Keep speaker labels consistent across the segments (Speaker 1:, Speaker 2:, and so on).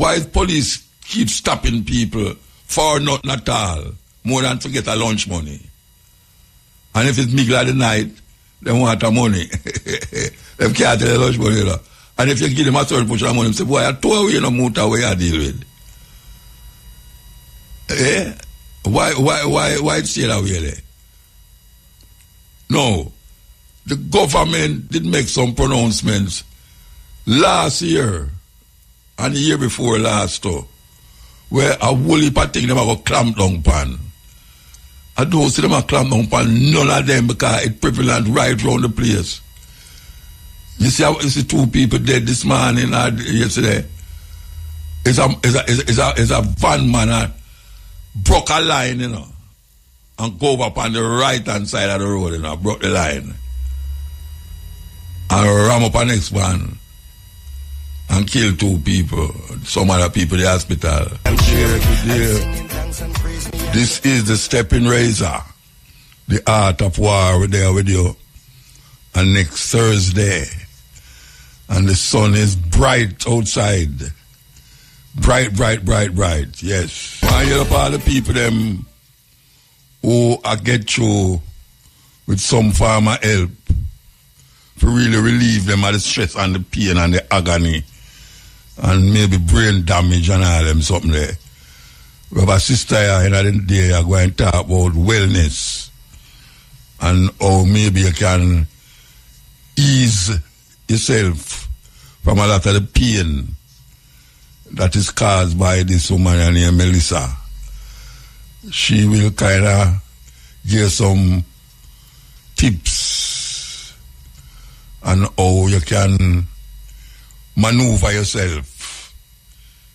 Speaker 1: Why police keep stopping people for nothing at all, more than to get a lunch money? And if it's middle of the night, they want the money. They can't tell the lunch money. And if you give them a certain portion of money, they say, boy, I told you, muta, what you deal with? Eh? Why stay that way there? No. The government did make some pronouncements last year and the year before last too, where a whole heap of things them have a clamp down upon. I don't see them a clamp down upon none of them because it's prevalent right around the place. You see two people dead this morning or yesterday. It's a van man broke a line, you know, and go over on the right hand side of the road, you know, broke the line. And ram up an next one and kill two people. Some other people in the hospital. This is the Stepping Razor, the art of war. We're there with you. And next Thursday, and the sun is bright outside. Bright, yes. I hear up all the people them who I get through with some form of help to really relieve them of the stress and the pain and the agony and maybe brain damage and all them something there. We have a sister here in the day are going to talk about wellness and how maybe you can ease yourself from a lot of the pain that is caused by this woman named Melissa. She will kind of give some tips on how you can maneuver yourself,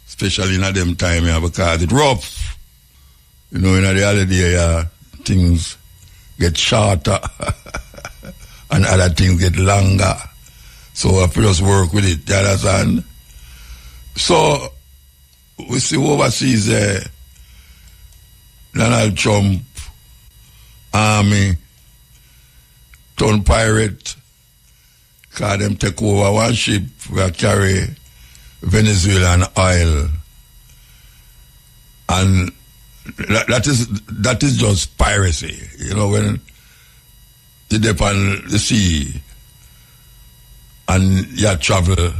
Speaker 1: especially in a them time here, because it's rough. You know, in the holiday, things get shorter and other things get longer. So I have to just work with it, you understand? So, we see overseas Donald Trump, army, turn pirate, because them take over one ship where carry Venezuelan oil. And that is just piracy. You know, when you dip on the sea and you travel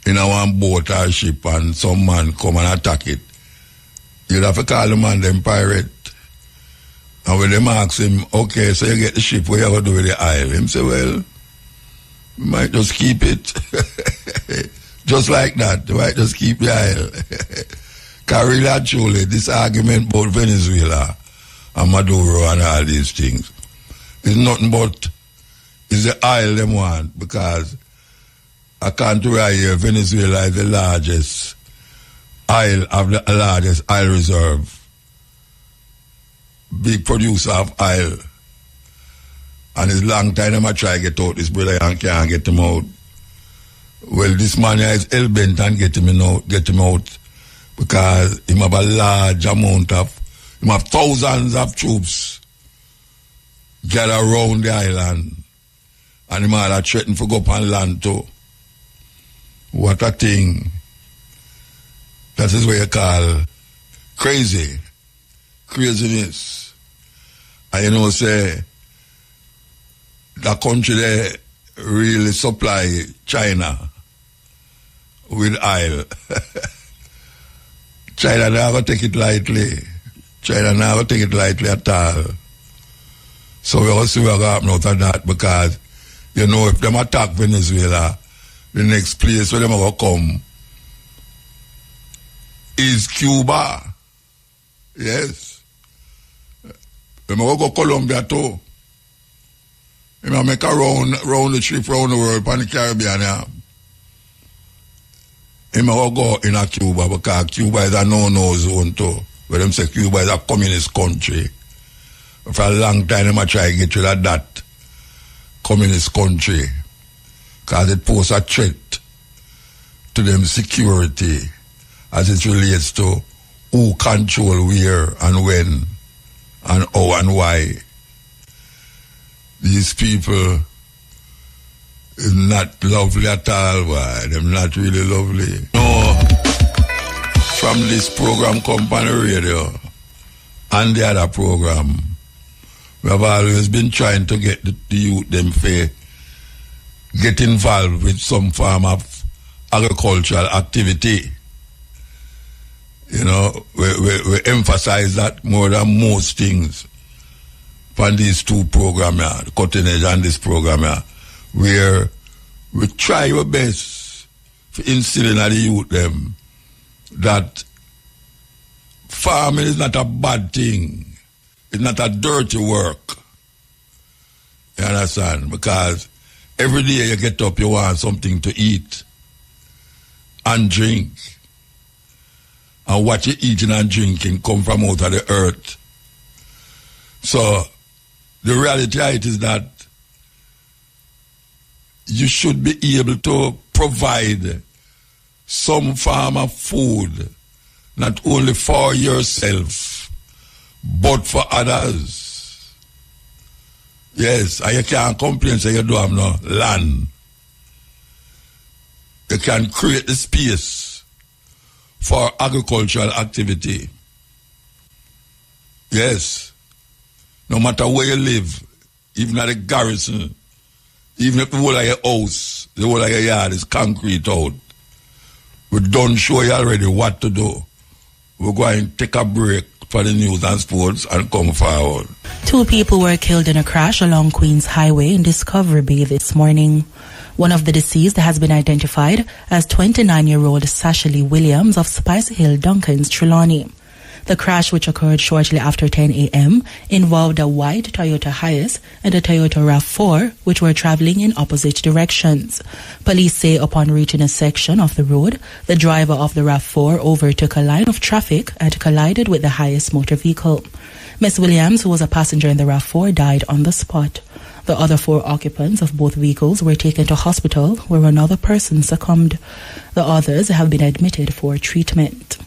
Speaker 1: in a one boat or ship and some man come and attack it, you'd have to call the man them pirate. And when them ask him, okay, so you get the ship, what you going to do with the oil? Him say, well, we might just keep it. Just like that, we might just keep the oil. Because really actually, this argument about Venezuela and Maduro and all these things is nothing but is the oil them want, because according to right here, Venezuela is the largest oil reserve. Big producer of oil. And it's long time them I try to get out this brother and can't get him out. Well, this man here is hell-bent and get him out because he have a large amount of, he have thousands of troops gather around the island, and he might have threatened to go up on land too. What a thing. That is what you call craziness. And you know, say, the country there really supply China with oil. China never take it lightly. China never take it lightly at all. So we also will happen out of that, because, you know, if them attack Venezuela, the next place where them will come is Cuba. Yes. Them will go Colombia too. They will make a round the trip around the world on the Caribbean. Yeah. They will go in a Cuba, because Cuba is a no-no zone too. Where them say Cuba is a communist country. For a long time, they will try to get rid of that communist country, because it poses a threat to them security as it relates to who control where and when and how and why. These people is not lovely at all. Why? They're not really lovely. No. from this program company radio and the other program, we have always been trying to get the youth them fair get involved with some form of agricultural activity. You know, we emphasize that more than most things on these two programs, the Cutting Edge and this program, where we try our best to instill in the youth them that farming is not a bad thing. It's not a dirty work. You understand? Because every day you get up, you want something to eat and drink. And what you're eating and drinking come from out of the earth. So the reality of it is that you should be able to provide some form of food, not only for yourself, but for others. Yes, and you can't complain say you don't have no land. You can create the space for agricultural activity. Yes. No matter where you live, even at the garrison, even if the whole of your house, the whole of your yard is concrete out, we done show you already what to do. We're going to take a break for the news and sports and come forward.
Speaker 2: 2 people were killed in a crash along Queens Highway in Discovery Bay this morning. One of the deceased has been identified as 29-year-old Sasha Lee Williams of Spice Hill, Duncans, Trelawney. The crash, which occurred shortly after 10 a.m., involved a white Toyota Hiace and a Toyota RAV4, which were traveling in opposite directions. Police say upon reaching a section of the road, the driver of the RAV4 overtook a line of traffic and collided with the Hiace motor vehicle. Miss Williams, who was a passenger in the RAV4, died on the spot. The other 4 occupants of both vehicles were taken to hospital, where another person succumbed. The others have been admitted for treatment.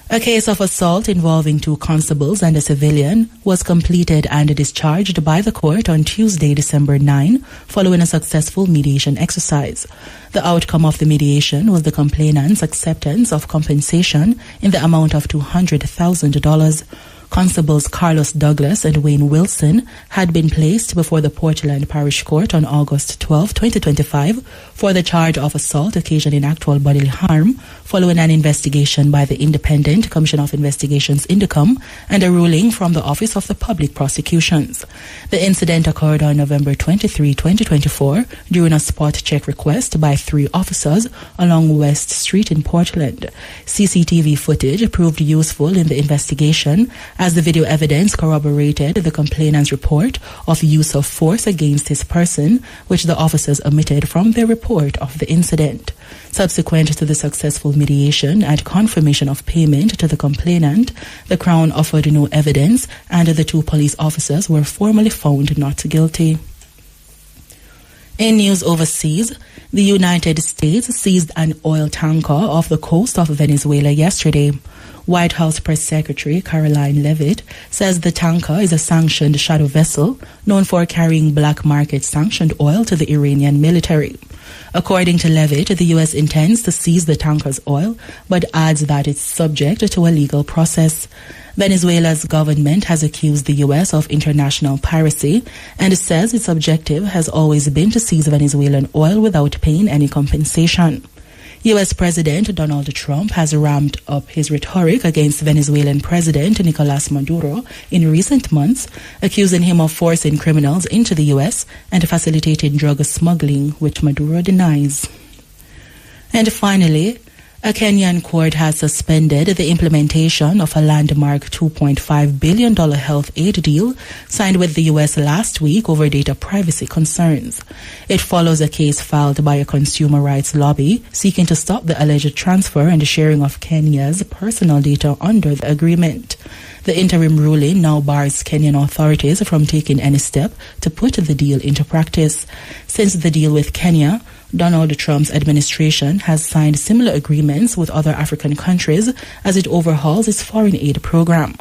Speaker 2: A case of assault involving 2 constables and a civilian was completed and discharged by the court on Tuesday, December 9, following a successful mediation exercise. The outcome of the mediation was the complainant's acceptance of compensation in the amount of $200,000. Constables Carlos Douglas and Wayne Wilson had been placed before the Portland Parish Court on August 12, 2025 for the charge of assault occasioning actual bodily harm following an investigation by the Independent Commission of Investigations Indicom and a ruling from the Office of the Public Prosecutions. The incident occurred on November 23, 2024 during a spot check request by 3 officers along West Street in Portland. CCTV footage proved useful in the investigation as the video evidence corroborated the complainant's report of use of force against his person, which the officers omitted from their report of the incident. Subsequent to the successful mediation and confirmation of payment to the complainant, the Crown offered no evidence and the 2 police officers were formally found not guilty. In news overseas, the United States seized an oil tanker off the coast of Venezuela yesterday. White House Press Secretary Caroline Leavitt says the tanker is a sanctioned shadow vessel known for carrying black market sanctioned oil to the Iranian military. According to Leavitt, the U.S. intends to seize the tanker's oil, but adds that it's subject to a legal process. Venezuela's government has accused the U.S. of international piracy and says its objective has always been to seize Venezuelan oil without paying any compensation. U.S. President Donald Trump has ramped up his rhetoric against Venezuelan President Nicolas Maduro in recent months, accusing him of forcing criminals into the U.S. and facilitating drug smuggling, which Maduro denies. And finally, a Kenyan court has suspended the implementation of a landmark $2.5 billion health aid deal signed with the U.S. last week over data privacy concerns. It follows a case filed by a consumer rights lobby seeking to stop the alleged transfer and sharing of Kenya's personal data under the agreement. The interim ruling now bars Kenyan authorities from taking any step to put the deal into practice. Since the deal with Kenya, Donald Trump's administration has signed similar agreements with other African countries as it overhauls its foreign aid program.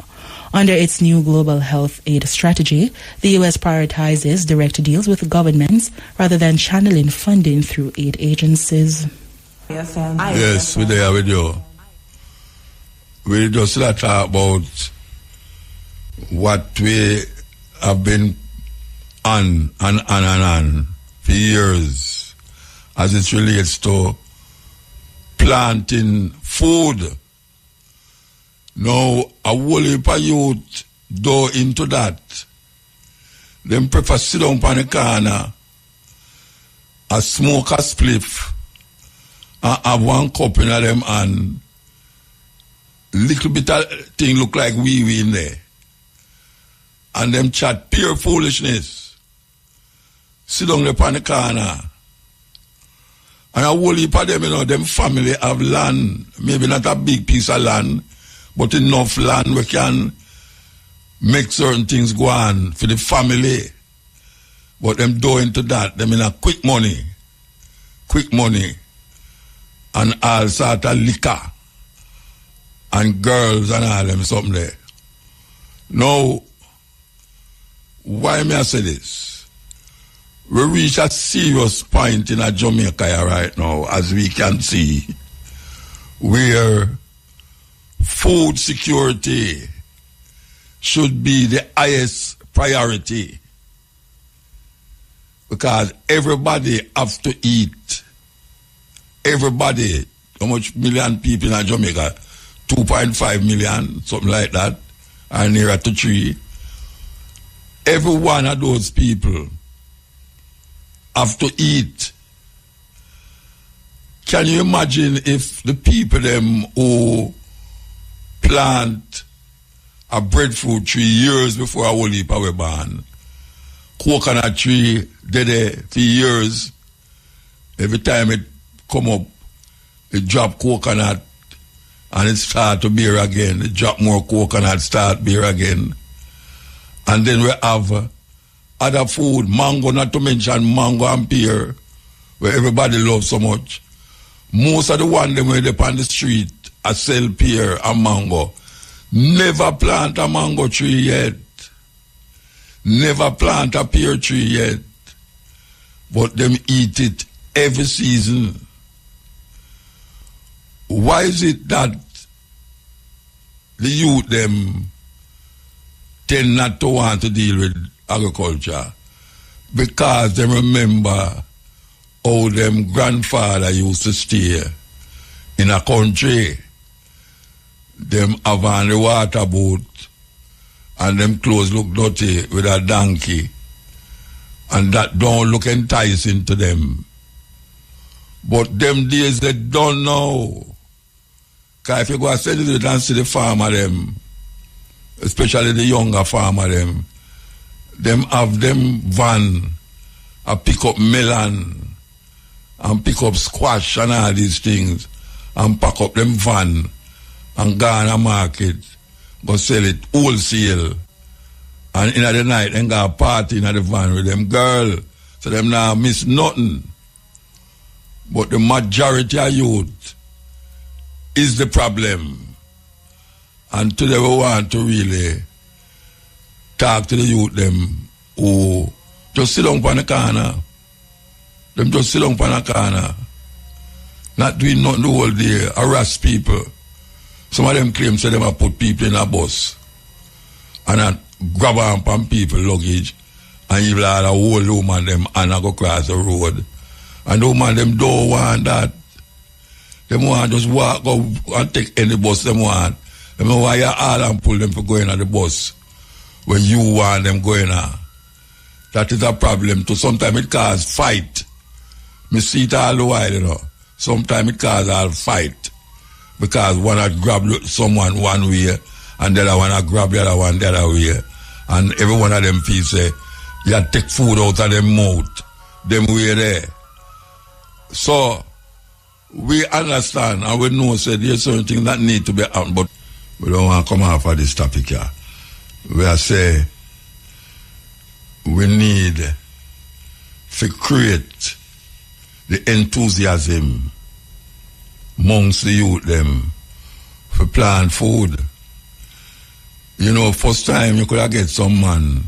Speaker 2: Under its new global health aid strategy, the U.S. prioritizes direct deals with governments rather than channeling funding through aid agencies.
Speaker 1: Yes, we're there with you. we just talk about what we have been on for years as it relates to planting food. Now, a whole heap of youth go into that. Them prefer sit down on the corner and smoke a spliff and have one cup in them and little bit of thing look like wee in there. And them chat pure foolishness. Sit down there on the corner. And a whole heap of them, them family have land, maybe not a big piece of land, but enough land we can make certain things go on for the family. But them do into that, them in a quick money, and all sort of liquor, and girls and all them something there. Now, why may I say this? We reach a serious point in a Jamaica right now, as we can see, where food security should be the highest priority, because everybody have to eat. Everybody, how much million people in Jamaica? 2.5 million, something like that, and nearer to 3. Every one of those people have to eat. Can you imagine if the people them who plant a breadfruit tree years before a whole heap were born, coconut tree did it for years, every time it come up, it drop coconut and it start to bear again, it drop more coconut, start bear again. And then we have other food, mango, not to mention mango and pear, where everybody loves so much. Most of the ones them where they on the street I sell pear and mango, never plant a mango tree yet. Never plant a pear tree yet. But them eat it every season. Why is it that the youth them tend not to want to deal with agriculture? Because they remember how them grandfather used to stay in a country. Them have on the water boat and them clothes look dirty with a donkey, and that don't look enticing to them. But them days they don't know. Because if you go and see the farmer them, especially the younger farmer them have them van and pick up melon and pick up squash and all these things and pack up them van and go on a market, go sell it wholesale. And in the night, then go a party in the van with them girl. So them now miss nothing. But the majority of youth is the problem. And today we want to really talk to the youth them who just sit down on the corner. Them just sit down on the corner. Not doing nothing the whole day, harass people. Some of them claim say them have put people in a bus and grab on people luggage and even a whole woman them and go cross the road. And the woman them don't want that. Them want just walk go and take any bus them want. Them know why you all and pull them for going on the bus when you want them going on. That is a problem too. Sometimes it cause fight. Me see it all the while, you know. Sometimes it cause all fight. Because one had grabbed someone one way and the other one had grabbed the other one the other way. And every one of them people say, you take food out of them mouth. Them way there. So, we understand and we know that there's certain things that need to be out, but we don't want to come off of this topic here. We are say we need to create the enthusiasm amongst the youth them for plant food. You know, first time you could have get some man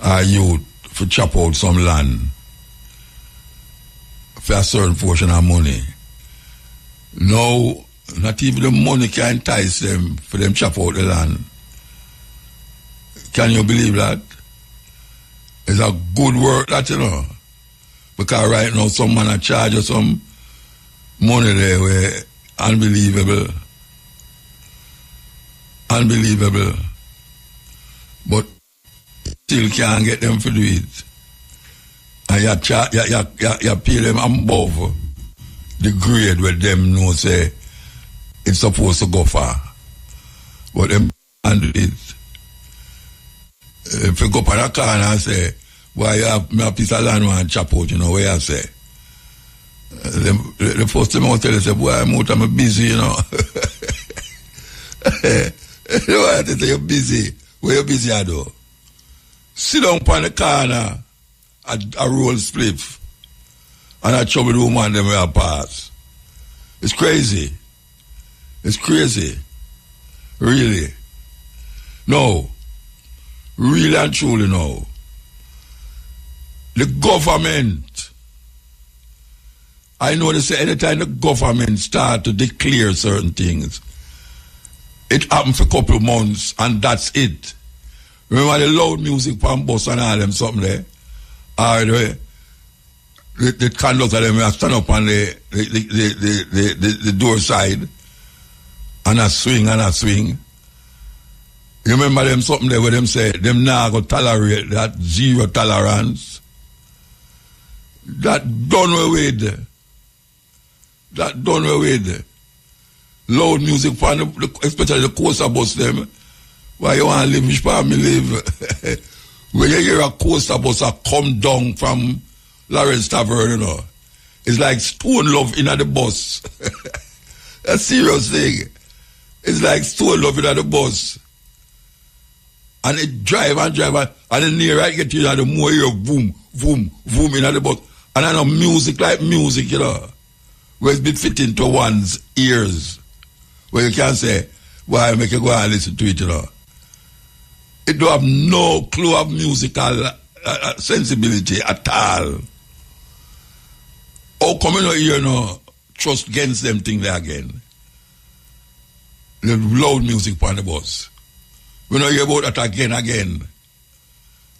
Speaker 1: or youth for chop out some land for a certain portion of money. Now, Not even the money can entice them for them chop out the land. Can you believe that? It's a good work that, you know. Because right now some man a charge you some money there where unbelievable. Unbelievable. But still can't get them to do it. And you pay them above the grade where them know say it's supposed to go far. But them can't do it. If you go up on a car and say, why you have me a piece of land and chop out, you know, where I say. The first time I tell you, say, boy, I'm busy, you know. You know what I say, you're busy. Where you busy at though? Sit down on the corner, a roll spliff, and I trouble the woman them where I pass. It's crazy. It's crazy. Really. No. Really and truly no. The government, I know they say anytime the government start to declare certain things, it happens for a couple of months and that's it. Remember the loud music from bus and all them something there? Or the conductor them stand up on the door side and a swing. You remember them something there where them say them now go tolerate that zero tolerance? That done away with. That done away with. Loud music from especially the coaster bus them. Why you want to live which part me live? When you hear a coaster bus a come down from Lawrence Tavern, you know. It's like stone love in the bus. A serious thing. It's like stone love in the bus. And it drive and the nearer I get to you, the more you boom in the bus. And I know music like music, you know, where it's been fitting to one's ears. Where you can't say, why make you go and listen to it, you know. It don't have no clue of musical sensibility at all. How come you know, trust against them thing there again? The loud music on the bus. We know hear about that again.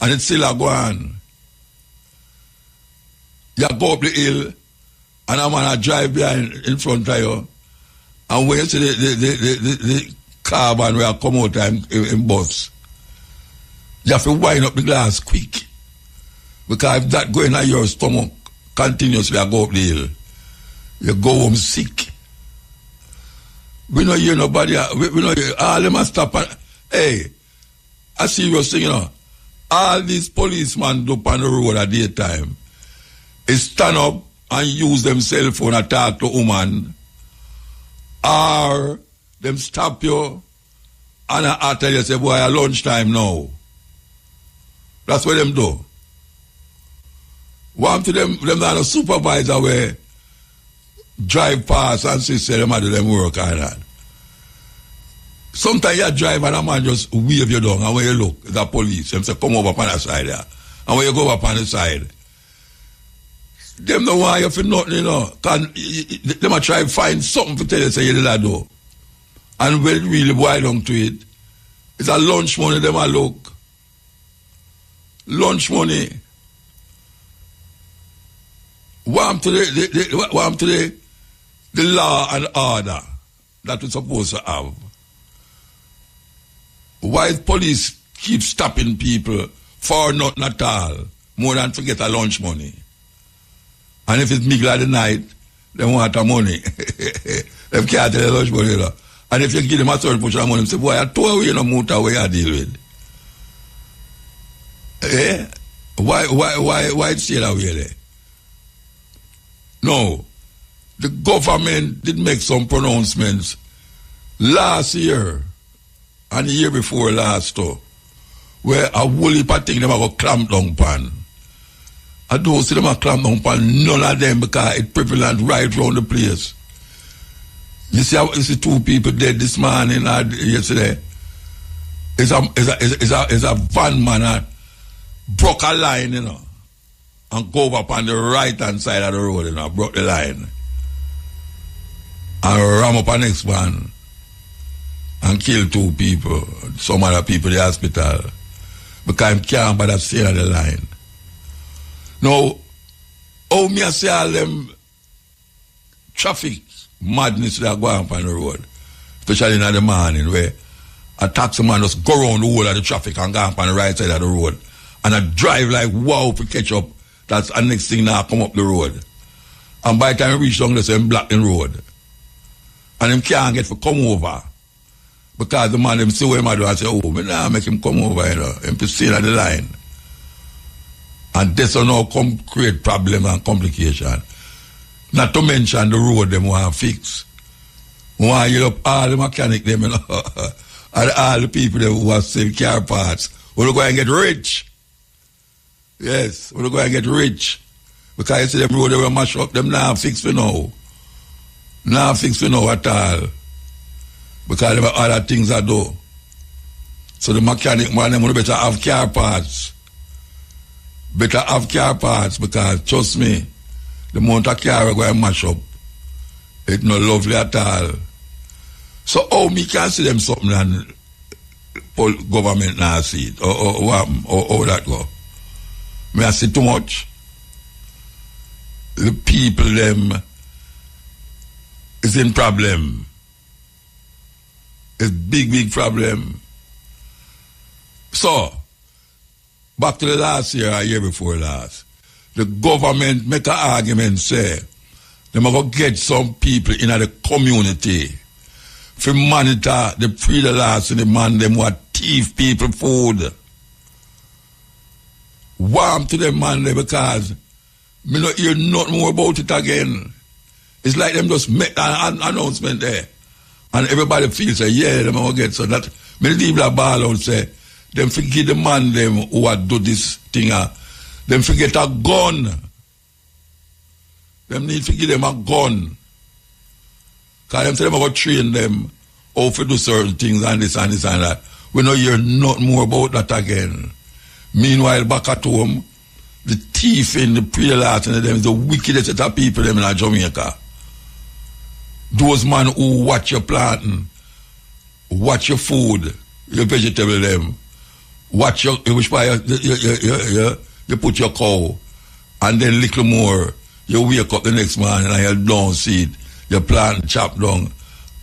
Speaker 1: And it's still a go on. You go up the hill, and a man a drive behind in front of you, and when you see the carbon where I come out in bus, you have to wind up the glass quick. Because if that going on your stomach continuously, I go up the hill, you go home sick. We don't hear nobody, we don't hear, all them must stop and, hey, a serious thing, you know. All these policemen do on the road at daytime is stand up and use them cell phone and talk to woman, or them stop you and I tell you, say, boy, at lunchtime now. That's what them do. One to them not a supervisor where drive past and say them do them work and that. Sometimes you drive and a man just wave you down, and when you look, it's a police. Them say, come over on the side there. And when you go up on the side, them don't want you for nothing, you know. Them a try to find something to tell you, say you did that do. And when it really boil down to it, it's a lunch money, them a look. Lunch money. Warm to the law and order that we're supposed to have. Why police keep stopping people for nothing at all, more than to get a lunch money? And if it's middle of the night, they want the money. They can't tell the lunch money. You know. And if you give them a certain portion of money, they say, boy, I told you no muta where you deal with. Eh? Why it stay that way there? No. The government did make some pronouncements last year and the year before last too, where a whole heap of things them a go clamp down pan. I don't see them a clamp down pan, none of them, because it prevalent right round the place. You see two people dead this morning or yesterday. It's a van man broke a line, you know, and go up on the right hand side of the road, you know, broke the line. and ram up a next one and kill 2 people, some other people in the hospital, because I can't bother stay on the line. Now, how me I say all them traffic madness that go on the road, especially in the morning, where a taxi man just go around the whole of the traffic and go up on the right side of the road, and I drive like wow to catch up. That's the next thing now come up the road. And by the time I reach down, they say I'm block the road. And him can't get to come over. Because the man, them see what him do and say, oh, me nah make him come over, you know. Him to stay on the line. And this will now come create problem and complication. Not to mention the road them want to fix. Want to get up all the mechanic them, you know. And all the people them who want to sell car parts. We'll go and get rich. Yes, we'll go and get rich. Because you see them road they will mash up, them now fix for now. Now fix for now at all. Because there are other things I do. So the mechanic man, them better have car parts. Better have car parts because trust me, the amount of car we go and mash up, it's not lovely at all. So how me can see them something and government now see it? Or that go? Me I see too much. The people them is in problem. It's big problem. So, back to the last year or year before last, the government make an argument say, they are going to get some people in the community to monitor the pre-the-last and the man them what thief people food. Warm to them man because me not hear nothing more about it again. It's like them just make an announcement there. And everybody feels say, yeah, them will get so that many people are ball out say, them forget the man them who had do this thing. Them forget a gun. Them need to give them a gun. Because them say them going to train them how to do certain things and this and this and that. We don't hear nothing more about that again. Meanwhile, back at home, the thief in the pre-last and them is the wickedest set of people them in Jamaica. Those men who watch your planting, watch your food, your vegetable them, watch your, which part you put your cow, and then little more, you wake up the next morning and you don't see it, your plant chop down,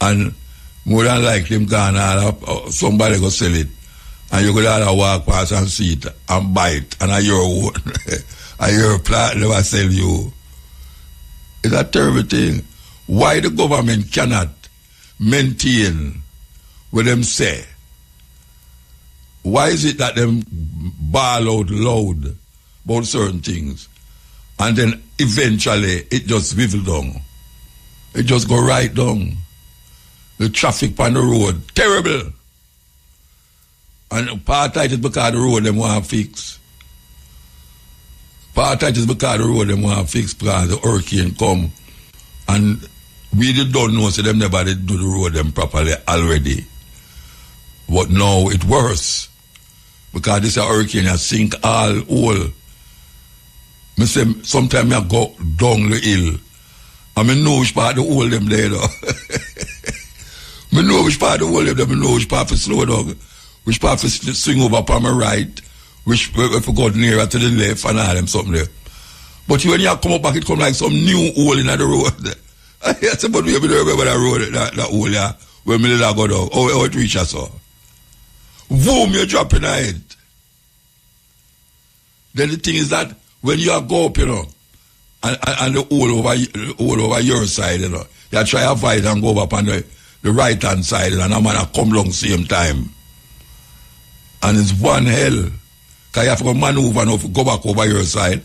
Speaker 1: and more than likely him gone and somebody go sell it, and you go down and walk past and see it, and buy it, and your plant never sell you. It's a terrible thing. Why the government cannot maintain what them say? Why is it that them bawl out loud about certain things and then eventually it just swivel down? It just go right down. The traffic on the road, terrible. And part of it is because the road them want to fix. Part of it is because the road them want to fix because the hurricane come and we don't know, so them never did do the road them properly already. But now it worse. Because this hurricane has sink all hole. Me say, sometimes I go down the hill. And I know which part the hole them there though. I know which part the hole them, I know which part to slow down. Which part to swing over upon my right. Which if we go nearer to the left and all them something there. But when you come up back, it come like some new hole in the road. I said, but we remember that road, that hole there, where me let go down. How it reach us so. Boom, you drop in it. Then the thing is that when you go up, you know, and the hole over your side, you know, you try to avoid and go up on the right hand side, and a man come along same time. And it's one hell. Because you have to maneuver and go back over your side,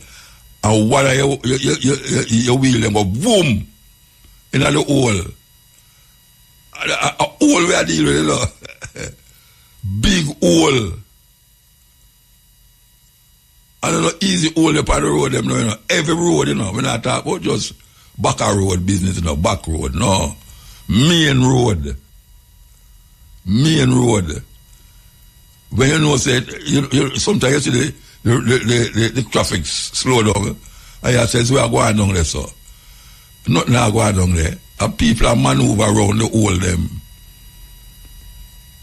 Speaker 1: and one of your wheel them go boom in the hole. A hole we are dealing with, you know. Big hole. I don't know, easy hole upon the road, them, you know. Every road, you know. We're not talking about just back a road business, you know, back road, no. Main road. Main road. When you know, say, sometimes you see the traffic slow down, and you say, we are going down there, so. Nothing I go down there. And people are maneuver around the whole them.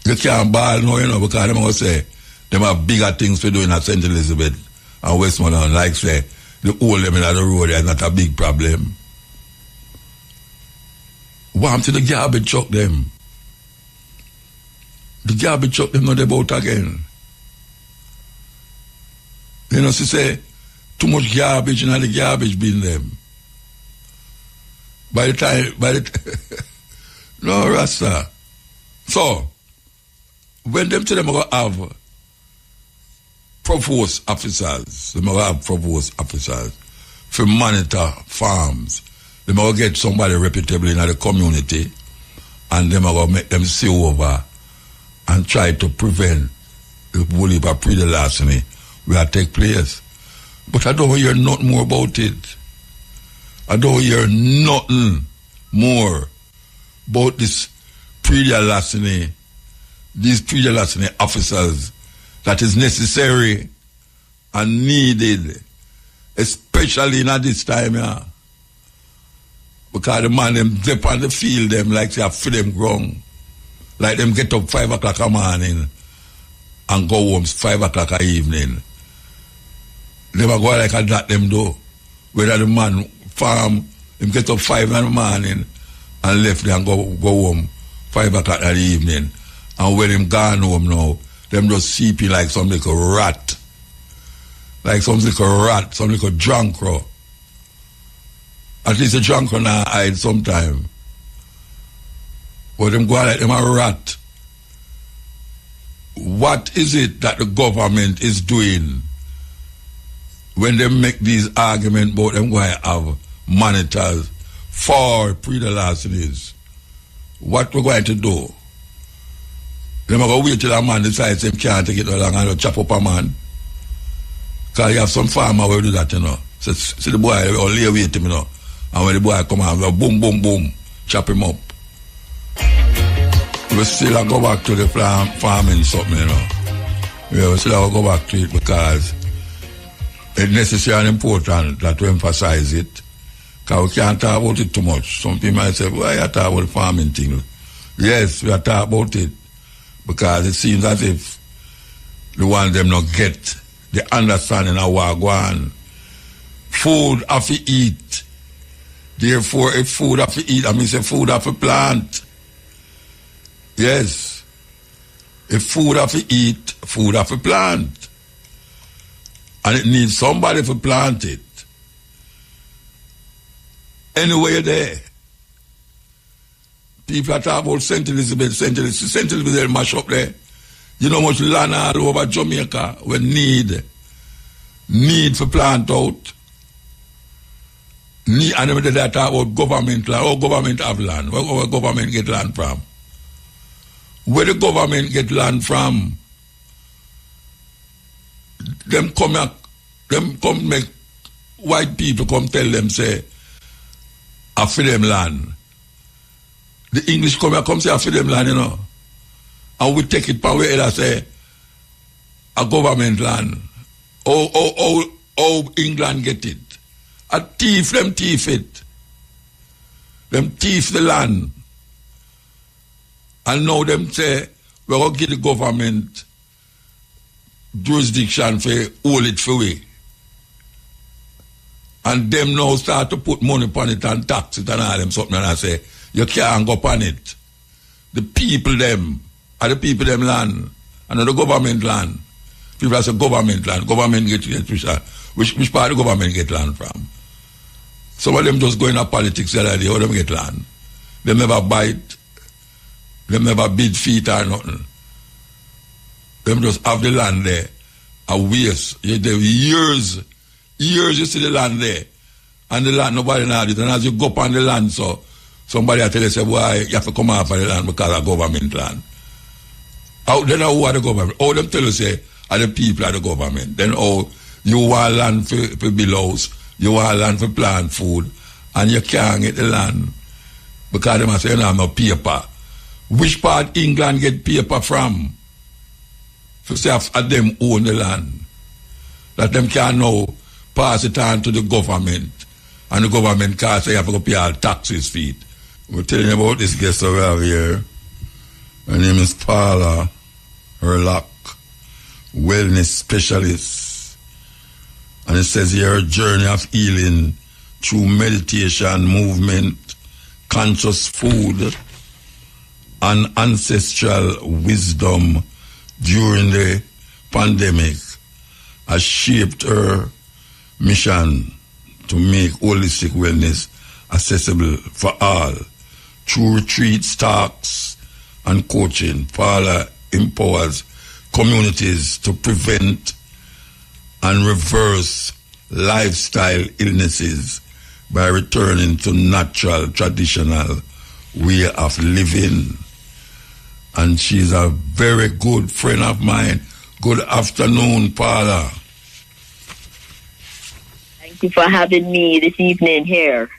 Speaker 1: You can't ball now, because them going to say, them have bigger things to do in St. Elizabeth and Westmoreland. Like say, the whole them in the road is not a big problem. Want to the garbage truck them. The garbage truck them not about again. She say, too much garbage in the garbage bin them. By the time, no, Rasta. So, when them to them going to have provost officers, they going to have provost officers for monitor farms. They going to get somebody reputable in the community and they going to make them see over and try to prevent the bully of pre-larceny will take place. But I don't hear nothing more about it. I don't hear nothing more about this pre-larceny, these pre-larceny officers that is necessary and needed, especially in this time, yeah. Because the man them dip on the field them like they have for them ground. Like them get up 5 o'clock a morning and go home 5 o'clock a evening. They go like that them do. Whether the man farm, him get up 5 in the morning and left there and go home 5 o'clock in the evening. And when him gone home now, them just sleeping like some little rat. Like some little rat, some little drunk crow. At least a drunk crow now hide sometime. But them go like them a rat. What is it that the government is doing when they make these arguments about them going to have monitors for pre-larcenies? What we're going to do? They're going to wait till a man decides they can't take it along and chop up a man. Because you have some farmer who do that, So, see the boy, will lay wait him, And when the boy come out, we'll boom, boom, boom, chop him up. We still go back to the farming something, Yeah, we still go back to it because it's necessary and important that we emphasize it. Because we can't talk about it too much. Some people might say, why you talk about the farming thing? Yes, we are talking about it. Because it seems as if the ones them not get the understanding of what going on. Food have to eat. Therefore, if food have to eat, I mean say food have to plant. Yes. If food have to eat, food have to plant. And it needs somebody to plant it. Anyway there. People are talking about St. Elizabeth, St. Elizabeth mash up there. You know how much land all over Jamaica we need for plant out. And then they talk about government land. Oh, government have land. Where government get land from? Where the government get land from? Them come make white people come tell them say, I for them land. The English come say I for them land, And we take it from where they say a government land. Oh, England get it. A thief, them thief it. Them thief the land. And now them say, we're going to give the government jurisdiction for hold it for we. And them now start to put money upon it and tax it and all them something and I say, you can't go upon it. The people them, are the people them land, and the government land. People say government land, government get which part of the government get land from? Some of them just go into politics the other day, how them get land? They never bite, they never bid feet or nothing. Them just have the land there, a waste. Years you see the land there, and the land nobody knows it. And as you go up on the land, so somebody will tell you, say, boy, you have to come off of the land because of government land. Then who are the government? Oh, them tell you, say, are the people of the government. Then you want land for build house, you want land for plant food, and you can't get the land because they must say, you have no paper. Which part England get paper from? To say them own the land. That them can now pass it on to the government And the government can't say you have to go pay all taxes for it. We're telling you about this guest that we have here. Her name is Paula Herlock, wellness specialist. And it says here, her journey of healing through meditation, movement, conscious food, and ancestral wisdom during the pandemic has shaped her mission to make holistic wellness accessible for all. Through retreats, talks, and coaching, Paula empowers communities to prevent and reverse lifestyle illnesses by returning to natural, traditional way of living. And she's a very good friend of mine. Good afternoon, Paula.
Speaker 3: Thank you for having me this evening here.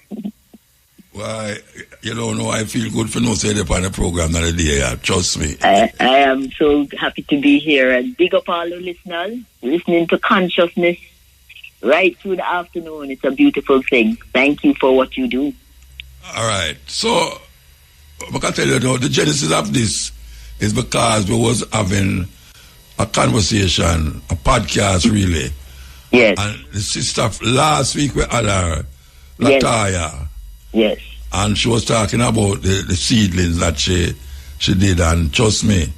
Speaker 1: Why, you don't know, I feel good for no say upon the program that day, trust me.
Speaker 3: I am so happy to be here, and big up all the listeners listening to Consciousness right through the afternoon. It's a beautiful thing. Thank you for what you do.
Speaker 1: All right. So, I can tell you, the genesis of this is because we was having a conversation, a podcast really.
Speaker 3: Yes.
Speaker 1: And the sister, last week we had her, Lataya.
Speaker 3: Yes.
Speaker 1: And she was talking about the seedlings that she did, and trust me,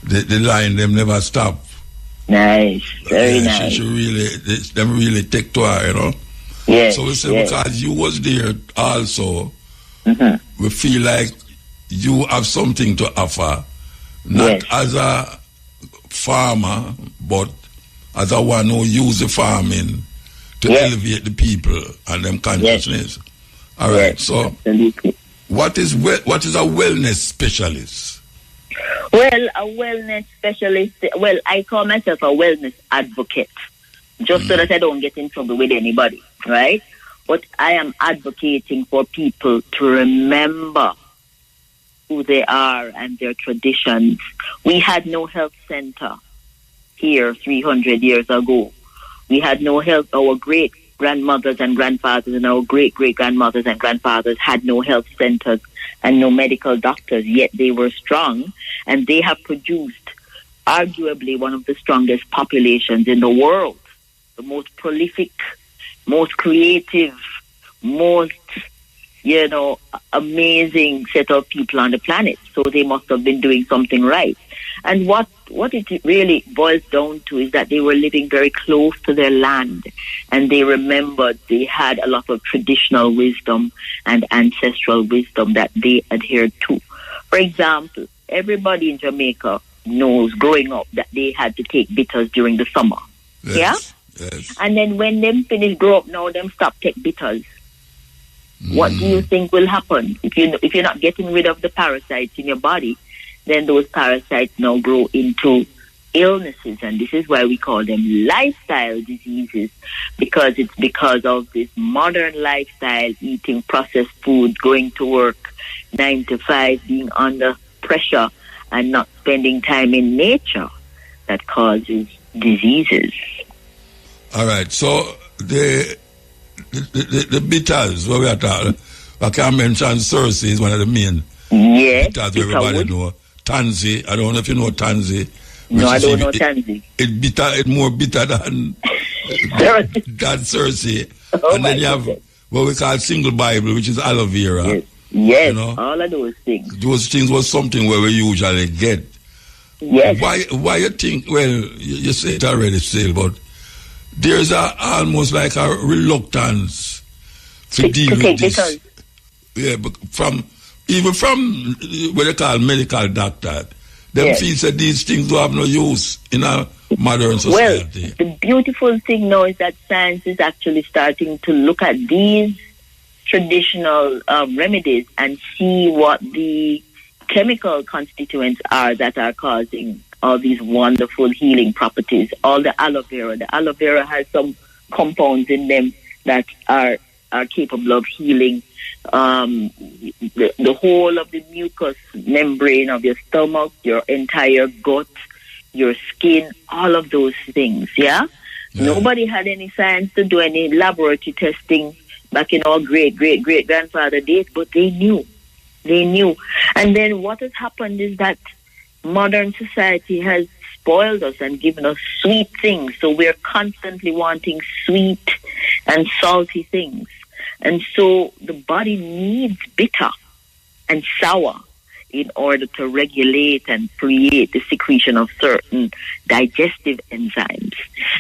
Speaker 1: the line them never stop.
Speaker 3: Nice. Very nice.
Speaker 1: She really, them really take to her, you know.
Speaker 3: Yes.
Speaker 1: So we say, because you was there also,
Speaker 3: mm-hmm.
Speaker 1: we feel like you have something to offer, not as a farmer, but as a one who use the farming to elevate the people and them consciousness. All right. So,
Speaker 3: absolutely.
Speaker 1: What is a wellness specialist?
Speaker 3: Well, a wellness specialist. Well, I call myself a wellness advocate, just so that I don't get in trouble with anybody, right? But I am advocating for people to remember who they are and their traditions. We had no health center here 300 years ago. We had no health. Our great-grandmothers and grandfathers and our great-great-grandmothers and grandfathers had no health centers and no medical doctors, yet they were strong, and they have produced arguably one of the strongest populations in the world, the most prolific, most creative, most, amazing set of people on the planet. So they must have been doing something right. And what it really boils down to is that they were living very close to their land, and they remembered they had a lot of traditional wisdom and ancestral wisdom that they adhered to. For example, everybody in Jamaica knows growing up that they had to take bitters during the summer.
Speaker 1: Yes.
Speaker 3: Yeah?
Speaker 1: Yes.
Speaker 3: And then when them finish grow up now, them stop take bitters. What do you think will happen? If you're not getting rid of the parasites in your body, then those parasites now grow into illnesses, and this is why we call them lifestyle diseases, because it's because of this modern lifestyle, eating processed food, going to work 9 to 5, being under pressure, and not spending time in nature, that causes diseases.
Speaker 1: All right, so the bitters, what we are talking, I can mention Cersei is one of the main bitters everybody know. Tansy, I don't know if you know Tansy.
Speaker 3: No, I don't know Tansy.
Speaker 1: It's more bitter than Cersei.
Speaker 3: Oh,
Speaker 1: and then you have what we call single Bible, which is aloe vera.
Speaker 3: Yes, all of those things.
Speaker 1: Those things was something where we usually get.
Speaker 3: Yes.
Speaker 1: Why you think, well, you say it already still, but there's almost like a reluctance to deal with this. Yeah, but even from what they call medical doctor, them feel that these things don't have no use in a modern society.
Speaker 3: Well, the beautiful thing now is that science is actually starting to look at these traditional remedies and see what the chemical constituents are that are causing all these wonderful healing properties. All the aloe vera has some compounds in them that are capable of healing the whole of the mucous membrane of your stomach, your entire gut, your skin, all of those things, yeah? Nobody had any science to do any laboratory testing back in our great-great-great-grandfather days, but they knew. They knew. And then what has happened is that modern society has spoiled us and given us sweet things. So we're constantly wanting sweet and salty things. And so the body needs bitter and sour in order to regulate and create the secretion of certain digestive enzymes.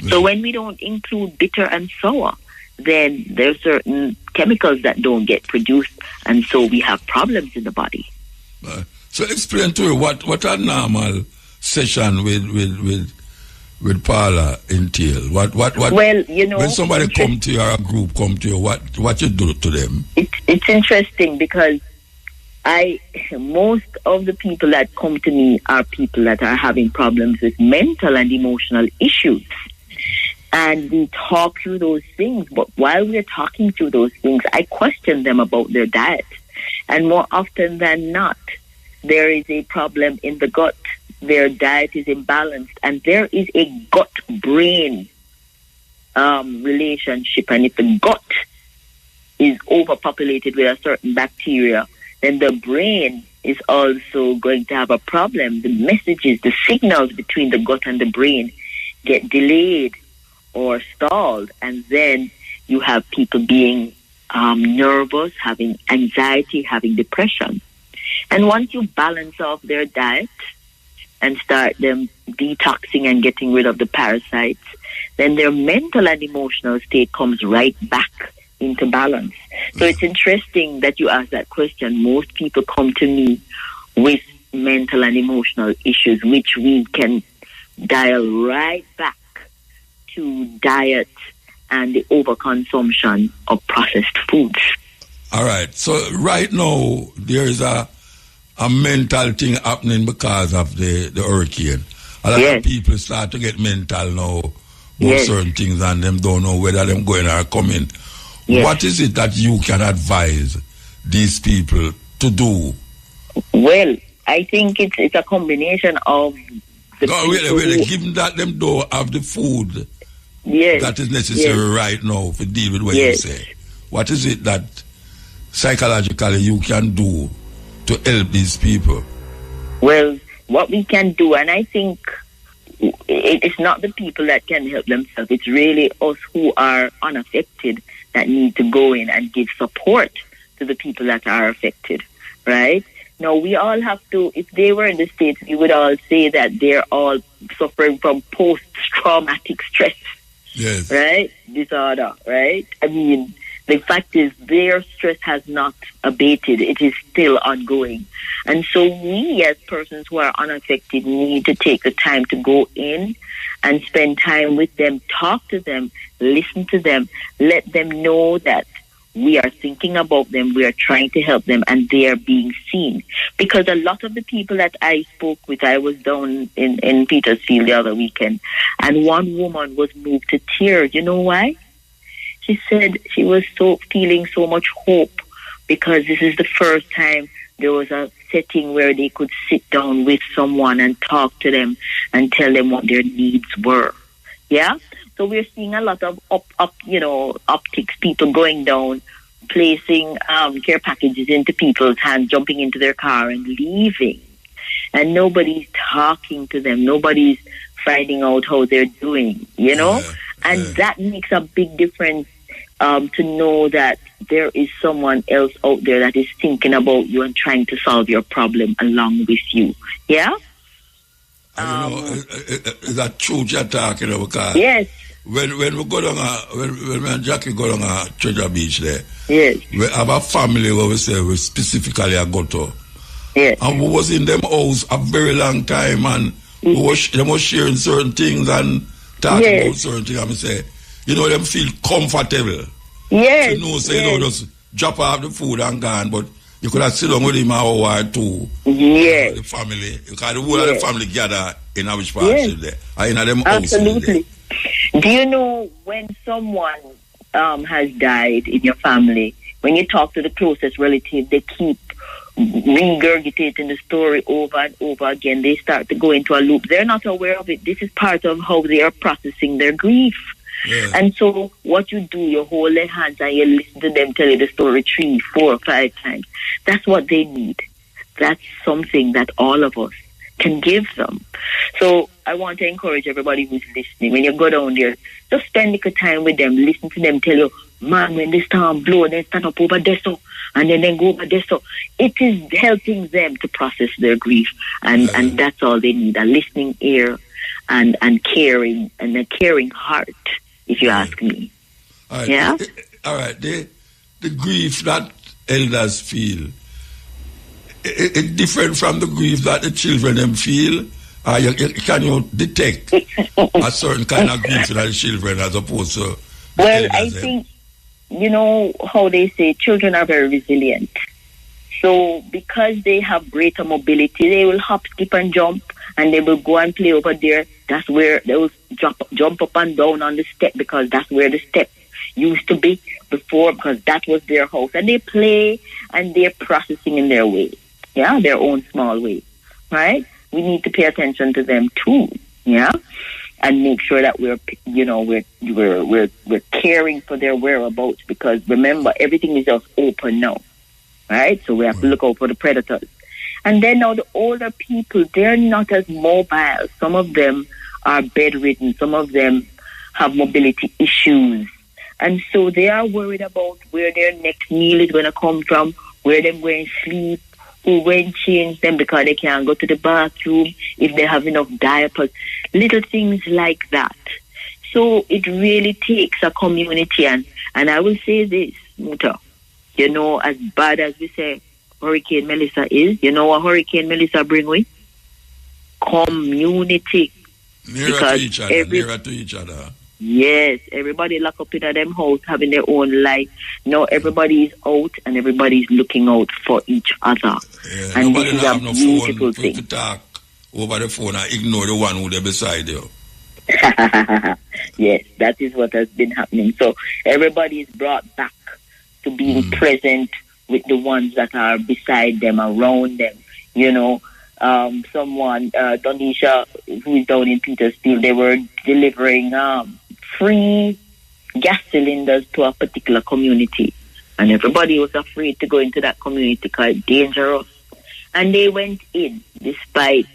Speaker 3: So when we don't include bitter and sour, then there are certain chemicals that don't get produced, and so we have problems in the body.
Speaker 1: So explain to me what a normal session with Paula entail. What
Speaker 3: well, you know,
Speaker 1: when somebody come to you or a group come to you, what you do to them?
Speaker 3: It's interesting because most of the people that come to me are people that are having problems with mental and emotional issues. And we talk through those things, but while we're talking through those things, I question them about their diet. And more often than not, there is a problem in the gut. Their diet is imbalanced, and there is a gut-brain relationship. And if the gut is overpopulated with a certain bacteria, then the brain is also going to have a problem. The messages, the signals between the gut and the brain get delayed or stalled, and then you have people being nervous, having anxiety, having depression. And once you balance off their diet and start them detoxing and getting rid of the parasites, then their mental and emotional state comes right back into balance. So it's interesting that you ask that question. Most people come to me with mental and emotional issues, which we can dial right back to diet and the overconsumption of processed foods.
Speaker 1: All right. So right now there is a mental thing happening because of the hurricane. A lot of people start to get mental now about certain things, and them don't know whether them going or coming. What is it that you can advise these people to do?
Speaker 3: Well, I think it's a combination of the
Speaker 1: given that them don't have the food that is necessary right now to deal with what you say. What is it that psychologically you can do to help these people?
Speaker 3: Well, what we can do, and I think it's not the people that can help themselves, it's really us who are unaffected that need to go in and give support to the people that are affected, right? Now, we all have to, if they were in the States, we would all say that they're all suffering from post-traumatic stress, right? Disorder, right? I mean, the fact is their stress has not abated. It is still ongoing. And so we as persons who are unaffected need to take the time to go in and spend time with them, talk to them, listen to them, let them know that we are thinking about them, we are trying to help them, and they are being seen. Because a lot of the people that I spoke with, I was down in Petersfield the other weekend, and one woman was moved to tears. You know why? She said she was feeling so much hope because this is the first time there was a setting where they could sit down with someone and talk to them and tell them what their needs were. Yeah? So we're seeing a lot of optics, people going down, placing care packages into people's hands, jumping into their car and leaving. And nobody's talking to them. Nobody's finding out how they're doing, you know? And that makes a big difference to know that there is someone else out there that is thinking about you and trying to solve your problem along with you. Yeah?
Speaker 1: Is that true you're talking about? Because
Speaker 3: yes.
Speaker 1: When we go down, when me and Jackie go down Treasure Beach there, we have a family where we say we specifically a go to.
Speaker 3: Yes.
Speaker 1: And we was in them house a very long time, and they was sharing certain things and talking about certain things. And we say, you know, them feel comfortable.
Speaker 3: Yes.
Speaker 1: You know, say, you know, just drop off the food and gone, but you could have sit down with him an hour or two.
Speaker 3: Yes.
Speaker 1: The family, because the whole of the family gather in a which part there. In them house.
Speaker 3: Absolutely. Do you know when someone has died in your family, when you talk to the closest relative, they keep regurgitating the story over and over again. They start to go into a loop. They're not aware of it. This is part of how they are processing their grief.
Speaker 1: Yeah.
Speaker 3: And so what you do, you hold their hands and you listen to them tell you the story 3, 4, 5 times. That's what they need. That's something that all of us can give them. So I want to encourage everybody who's listening, when you go down there, just spend a little time with them, listen to them tell you, man, when the storm blow, then stand up over there so, and then go over there so. It is helping them to process their grief, and that's all they need, a listening ear and caring, and a caring heart, if you ask me.
Speaker 1: All right.
Speaker 3: Yeah?
Speaker 1: All right. The grief that elders feel, it's different from the grief that the children them feel. Can you detect a certain kind of grief that the children as opposed to the
Speaker 3: Well,
Speaker 1: elders
Speaker 3: I
Speaker 1: them?
Speaker 3: think, you know how they say children are very resilient. So because they have greater mobility, they will hop, skip and jump, and they will go and play over there. That's where they will jump up and down on the step, because that's where the step used to be before, because that was their house. And they play and they're processing in their way. Yeah, their own small way. Right? We need to pay attention to them too. Yeah? And make sure that we're caring for their whereabouts, because remember, everything is just open now. Right? So we have to look out for the predators. And then now the older people, they're not as mobile. Some of them are bedridden. Some of them have mobility issues. And so they are worried about where their next meal is going to come from, where they're going to sleep, who will change them because they can't go to the bathroom, if they have enough diapers, little things like that. So it really takes a community. And I will say this, Muta, you know, as bad as we say Hurricane Melissa is, you know what Hurricane Melissa bring with? Community.
Speaker 1: Nearer to each other.
Speaker 3: Yes, everybody lock up in them house, having their own life. Now everybody is out and everybody is looking out for each other.
Speaker 1: Yeah,
Speaker 3: and
Speaker 1: nobody
Speaker 3: this is
Speaker 1: have
Speaker 3: a
Speaker 1: no
Speaker 3: beautiful
Speaker 1: phone
Speaker 3: thing.
Speaker 1: to talk over the phone and ignore the one who is beside you.
Speaker 3: Yes, that is what has been happening. So everybody is brought back to being present with the ones that are beside them, around them. You know, someone, Donisha, who is down in Petersfield, they were delivering free gas cylinders to a particular community. And everybody was afraid to go into that community because it's dangerous. And they went in despite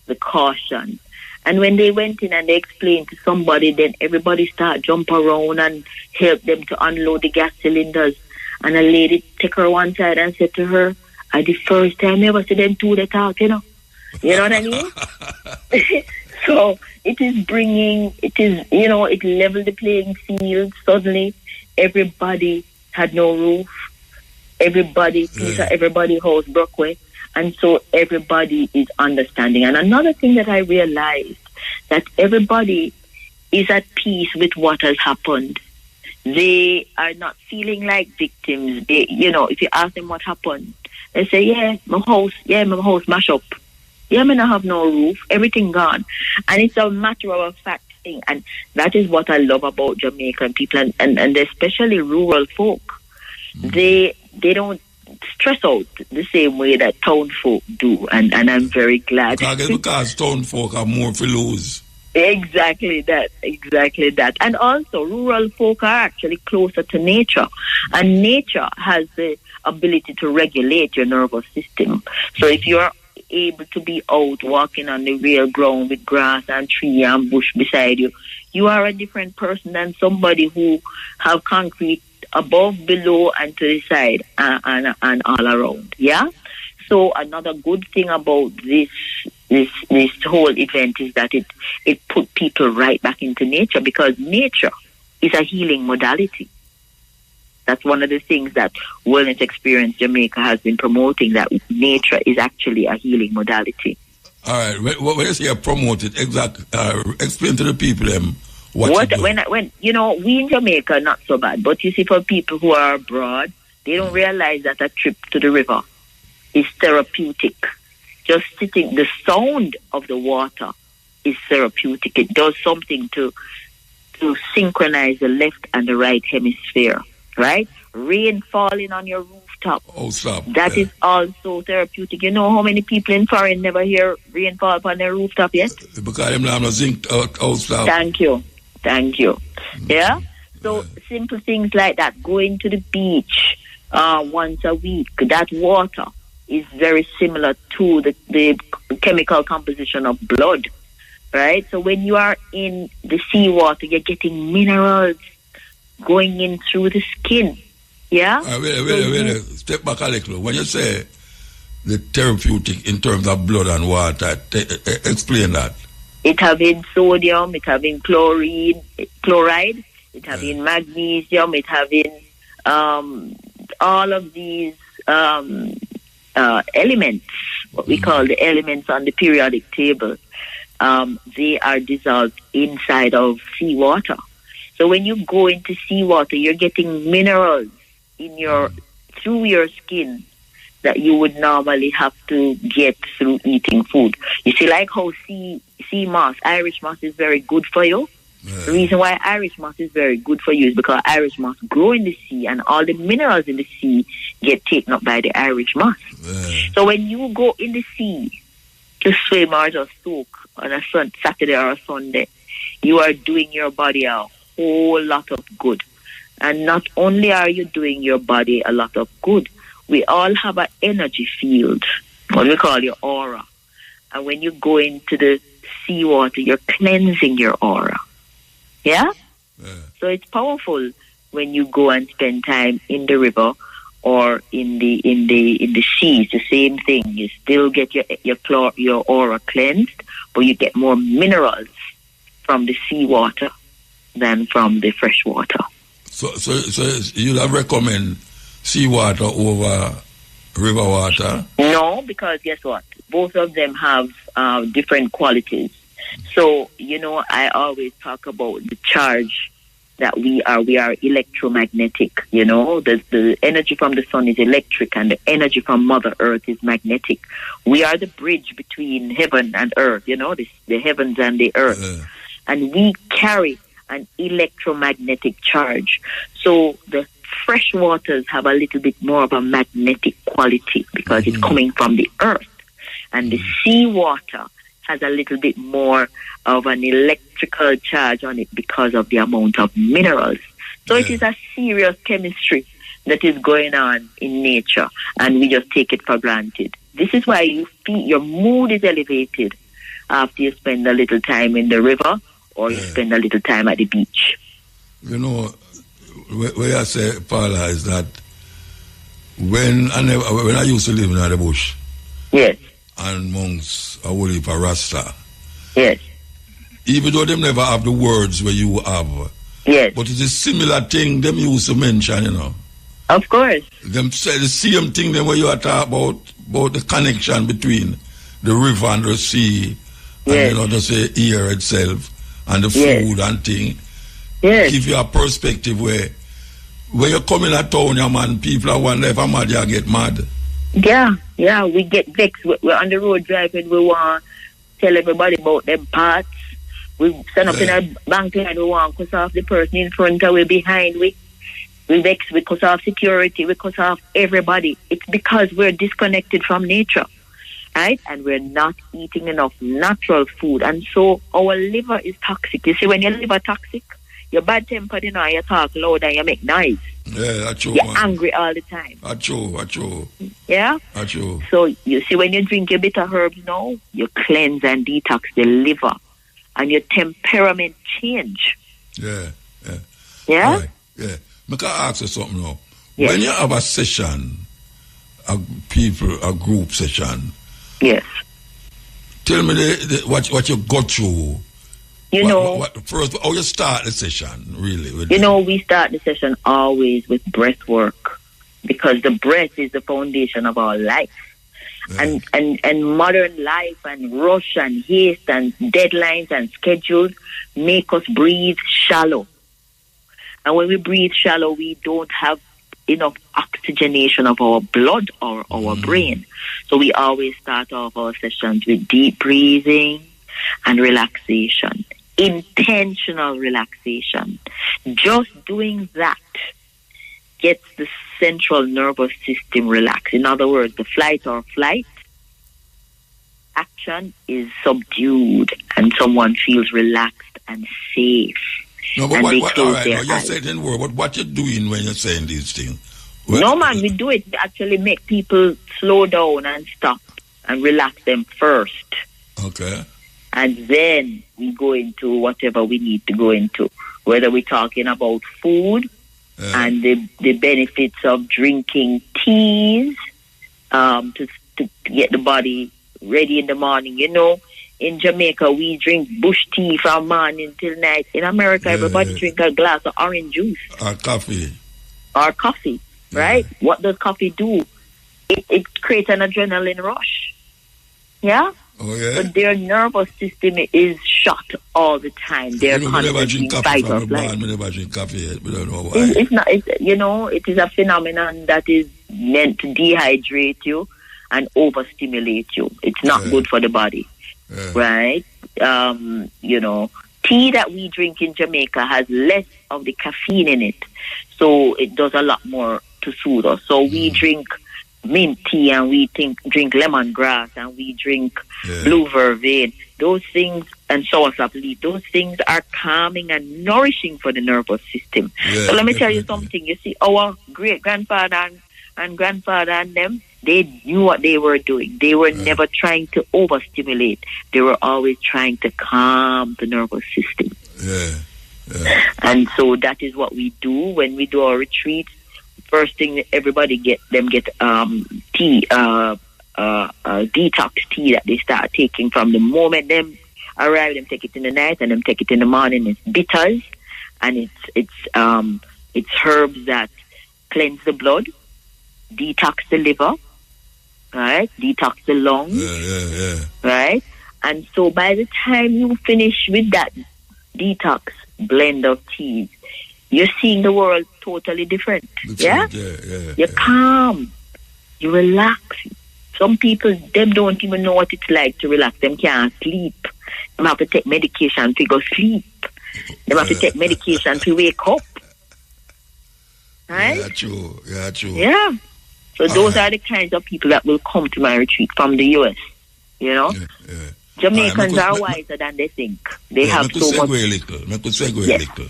Speaker 3: the caution. And when they went in and they explained to somebody, then everybody started jump around and help them to unload the gas cylinders. And a lady took her one side and said to her, the first time I ever see them do that talk, you know. You know what I mean? So it leveled the playing field. Suddenly, everybody had no roof. Everybody's house broke away. And so everybody is understanding. And another thing that I realized, that everybody is at peace with what has happened. They are not feeling like victims. They, if you ask them what happened, they say, my house mash up. Yeah, I have no roof, everything gone. And it's a matter of a fact thing. And that is what I love about Jamaican people and especially rural folk. They don't stress out the same way that town folk do. And I'm very glad.
Speaker 1: Because town folk are more for lose.
Speaker 3: Exactly that. And also, rural folk are actually closer to nature. And nature has the ability to regulate your nervous system. So if you're able to be out walking on the real ground with grass and tree and bush beside you, you are a different person than somebody who have concrete above, below, and to the side and all around. Yeah? So another good thing about this whole event is that it put people right back into nature, because nature is a healing modality. That's one of the things that Wellness Experience Jamaica has been promoting, that nature is actually a healing modality.
Speaker 1: All right. When you say promote it, explain to the people what you do.
Speaker 3: When we in Jamaica, not so bad. But you see, for people who are abroad, they don't realize that a trip to the river is therapeutic. Just sitting, the sound of the water is therapeutic. It does something to synchronize the left and the right hemisphere. Right? Rain falling on your rooftop.
Speaker 1: Oh, stop.
Speaker 3: That is also therapeutic. You know how many people in foreign never hear rain fall upon their rooftop yet?
Speaker 1: Because them have no zinc out stop.
Speaker 3: Thank you. Thank you. Yeah? So simple things like that. Going to the beach once a week. That water is very similar to the chemical composition of blood. Right? So when you are in the seawater, you're getting minerals going in through the skin. Yeah?
Speaker 1: Wait. Step back a little. When you say the therapeutic in terms of blood and water, explain that.
Speaker 3: It having sodium, it having chloride, it having magnesium, it having all of these elements, what we call the elements on the periodic table. They are dissolved inside of seawater. So when you go into seawater, you're getting minerals in through your skin that you would normally have to get through eating food. You see, like how sea moss, Irish moss is very good for you. The reason why Irish moss is very good for you is because Irish moss grow in the sea, and all the minerals in the sea get taken up by the Irish moss. So when you go in the sea to swim or just soak on a Saturday or a Sunday, you are doing your body a whole lot of good. And not only are you doing your body a lot of good, we all have an energy field, what we call your aura. And when you go into the seawater, you're cleansing your aura. Yeah? So it's powerful when you go and spend time in the river or in the sea. It's the same thing. You still get your aura cleansed, but you get more minerals from the seawater than from the fresh water.
Speaker 1: So you'd have recommend seawater over river water?
Speaker 3: No, because guess what? Both of them have different qualities. So, I always talk about the charge that we are electromagnetic. The energy from the sun is electric, and the energy from Mother Earth is magnetic. We are the bridge between heaven and earth, the heavens and the earth. And we carry an electromagnetic charge. So the fresh waters have a little bit more of a magnetic quality because it's coming from the earth. And the seawater has a little bit more of an electrical charge on it because of the amount of minerals. So it is a serious chemistry that is going on in nature, and we just take it for granted. This is why you feel your mood is elevated after you spend a little time in the river or you spend a little time at the beach.
Speaker 1: Where I say, Paula, is that when I used to live in the bush,
Speaker 3: yes,
Speaker 1: and monks a whole heap of Rasta,
Speaker 3: yes,
Speaker 1: even though them never have the words where you have,
Speaker 3: yes,
Speaker 1: but it's a similar thing them used to mention,
Speaker 3: Of course.
Speaker 1: Them say the same thing them where you are talking about the connection between the river and the sea, and just say air itself and the food and thing.
Speaker 3: Yes.
Speaker 1: Give you a perspective where you come in a town, man, people are wonder if I'm mad, you get mad. Yeah, we get vexed. We're on the road driving, we want to tell everybody about them parts. We stand up in a bank line, we want to cut off the person in front of we behind we. We vex, we cut off security, we cut off everybody. It's because we're disconnected from nature, right? And we're not eating enough natural food. And so our liver is toxic. You see, when your liver toxic, you're bad-tempered, you talk loud and you make noise. Yeah, that's true.
Speaker 3: You're angry all the time.
Speaker 1: That's true.
Speaker 3: Yeah?
Speaker 1: That's true.
Speaker 3: So you see, when you drink your bitter herbs now, you cleanse and detox the liver, and your temperament change.
Speaker 1: Yeah?
Speaker 3: Right,
Speaker 1: yeah. I can ask you something now.
Speaker 3: Yes.
Speaker 1: When you have a session, a group session,
Speaker 3: yes,
Speaker 1: tell me what you got through. First, how you start the session, really?
Speaker 3: We start the session always with breath work, because the breath is the foundation of our life. Yeah. And modern life and rush and haste and deadlines and schedules make us breathe shallow. And when we breathe shallow, we don't have enough oxygenation of our blood or our brain. So we always start off our sessions with deep breathing and relaxation, intentional relaxation. Just doing that gets the central nervous system relaxed. In other words, the flight or flight action is subdued and someone feels relaxed and safe.
Speaker 1: No, but
Speaker 3: and they
Speaker 1: all
Speaker 3: close
Speaker 1: right,
Speaker 3: their
Speaker 1: you're
Speaker 3: eyes.
Speaker 1: saying in word, what you doing when you're saying these things?
Speaker 3: No, man, we do it to actually make people slow down and stop and relax them first.
Speaker 1: Okay.
Speaker 3: And then we go into whatever we need to go into, whether we're talking about food and the benefits of drinking teas to get the body ready in the morning. You know, in Jamaica, we drink bush tea from morning till night. In America, everybody drink a glass of orange juice.
Speaker 1: Or coffee.
Speaker 3: Or coffee, right? What does coffee do? It creates an adrenaline rush. Yeah?
Speaker 1: Oh, yeah?
Speaker 3: But their nervous system is shut all the time. They're constantly in fight or flight.
Speaker 1: I never drink coffee yet. We don't know why.
Speaker 3: It's not, it is a phenomenon that is meant to dehydrate you and overstimulate you. It's not good for the body, right? Tea that we drink in Jamaica has less of the caffeine in it, so it does a lot more to soothe us. So we drink mint tea and we drink lemongrass and we drink blue vervain. Those things, and soursop leaf, those things are calming and nourishing for the nervous system. So let me tell you something. You see, our great-grandfather and grandfather and them, they knew what they were doing. They were never trying to overstimulate. They were always trying to calm the nervous system. And so that is what we do when we do our retreats. First thing, everybody get tea, detox tea that they start taking from the moment them arrive. Them take it in the night and them take it in the morning. It's bitters and it's herbs that cleanse the blood, detox the liver, right? Detox the lungs, right? And so by the time you finish with that detox blend of teas, you're seeing the world totally different. You're calm. You relax. Some people, them don't even know what it's like to relax. Them can't sleep. Them have to take medication to go sleep. Them have to take medication to wake up. Right?
Speaker 1: Yeah, true.
Speaker 3: Yeah. So those are the kinds of people that will come to my retreat from the U.S. You know? Jamaicans are wiser than they think. They have so much.
Speaker 1: Let me segue a little.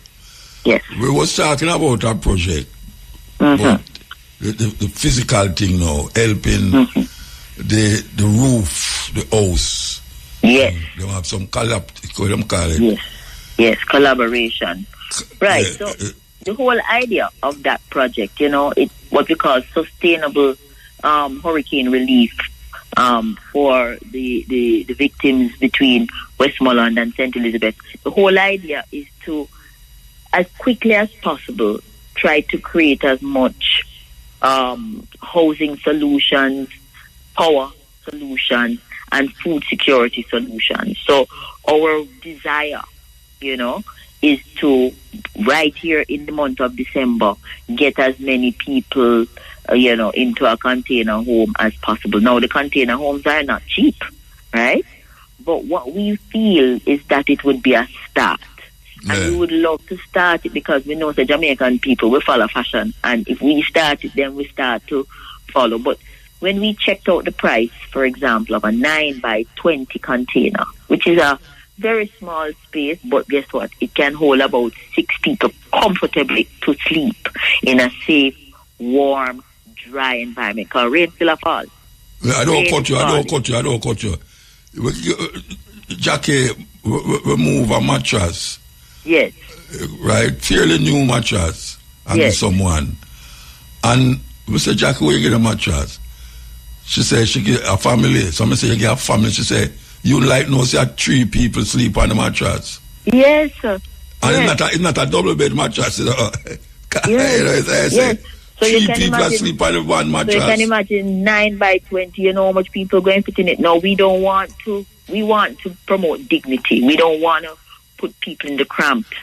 Speaker 3: Yes.
Speaker 1: We was talking about our project, but the physical thing now, helping the roof, the house.
Speaker 3: Yes.
Speaker 1: They have some call it.
Speaker 3: Yes, collaboration. Right. So the whole idea of that project, it's what we call sustainable hurricane relief for the victims between Westmoreland and St. Elizabeth. The whole idea is to, as quickly as possible, try to create as much housing solutions, power solutions, and food security solutions. So our desire, is to, right here in the month of December, get as many people, into a container home as possible. Now, the container homes are not cheap, right? But what we feel is that it would be a start. And we would love to start it because we know the Jamaican people, we follow fashion. And if we start it, then we start to follow. But when we checked out the price, for example, of a 9 by 20 container, which is a very small space, but guess what? It can hold about 6 people comfortably to sleep in a safe, warm, dry environment. Because rain still falls.
Speaker 1: I don't cut you. Jackie, we move a mattress.
Speaker 3: Yes.
Speaker 1: Right? Fairly new mattress. And someone. And we said, Jackie, where you get a mattress? She said she get a family. So I said, you get a family. She said, you like no say 3 people sleep on the mattress.
Speaker 3: Yes, sir.
Speaker 1: And it's not a double bed mattress.
Speaker 3: Yes. So
Speaker 1: 3 people sleep on one mattress.
Speaker 3: So you can imagine 9 by 20, you know how much people going to fit in it. No, we don't want to. We want to promote dignity. We don't want to put people in the cramped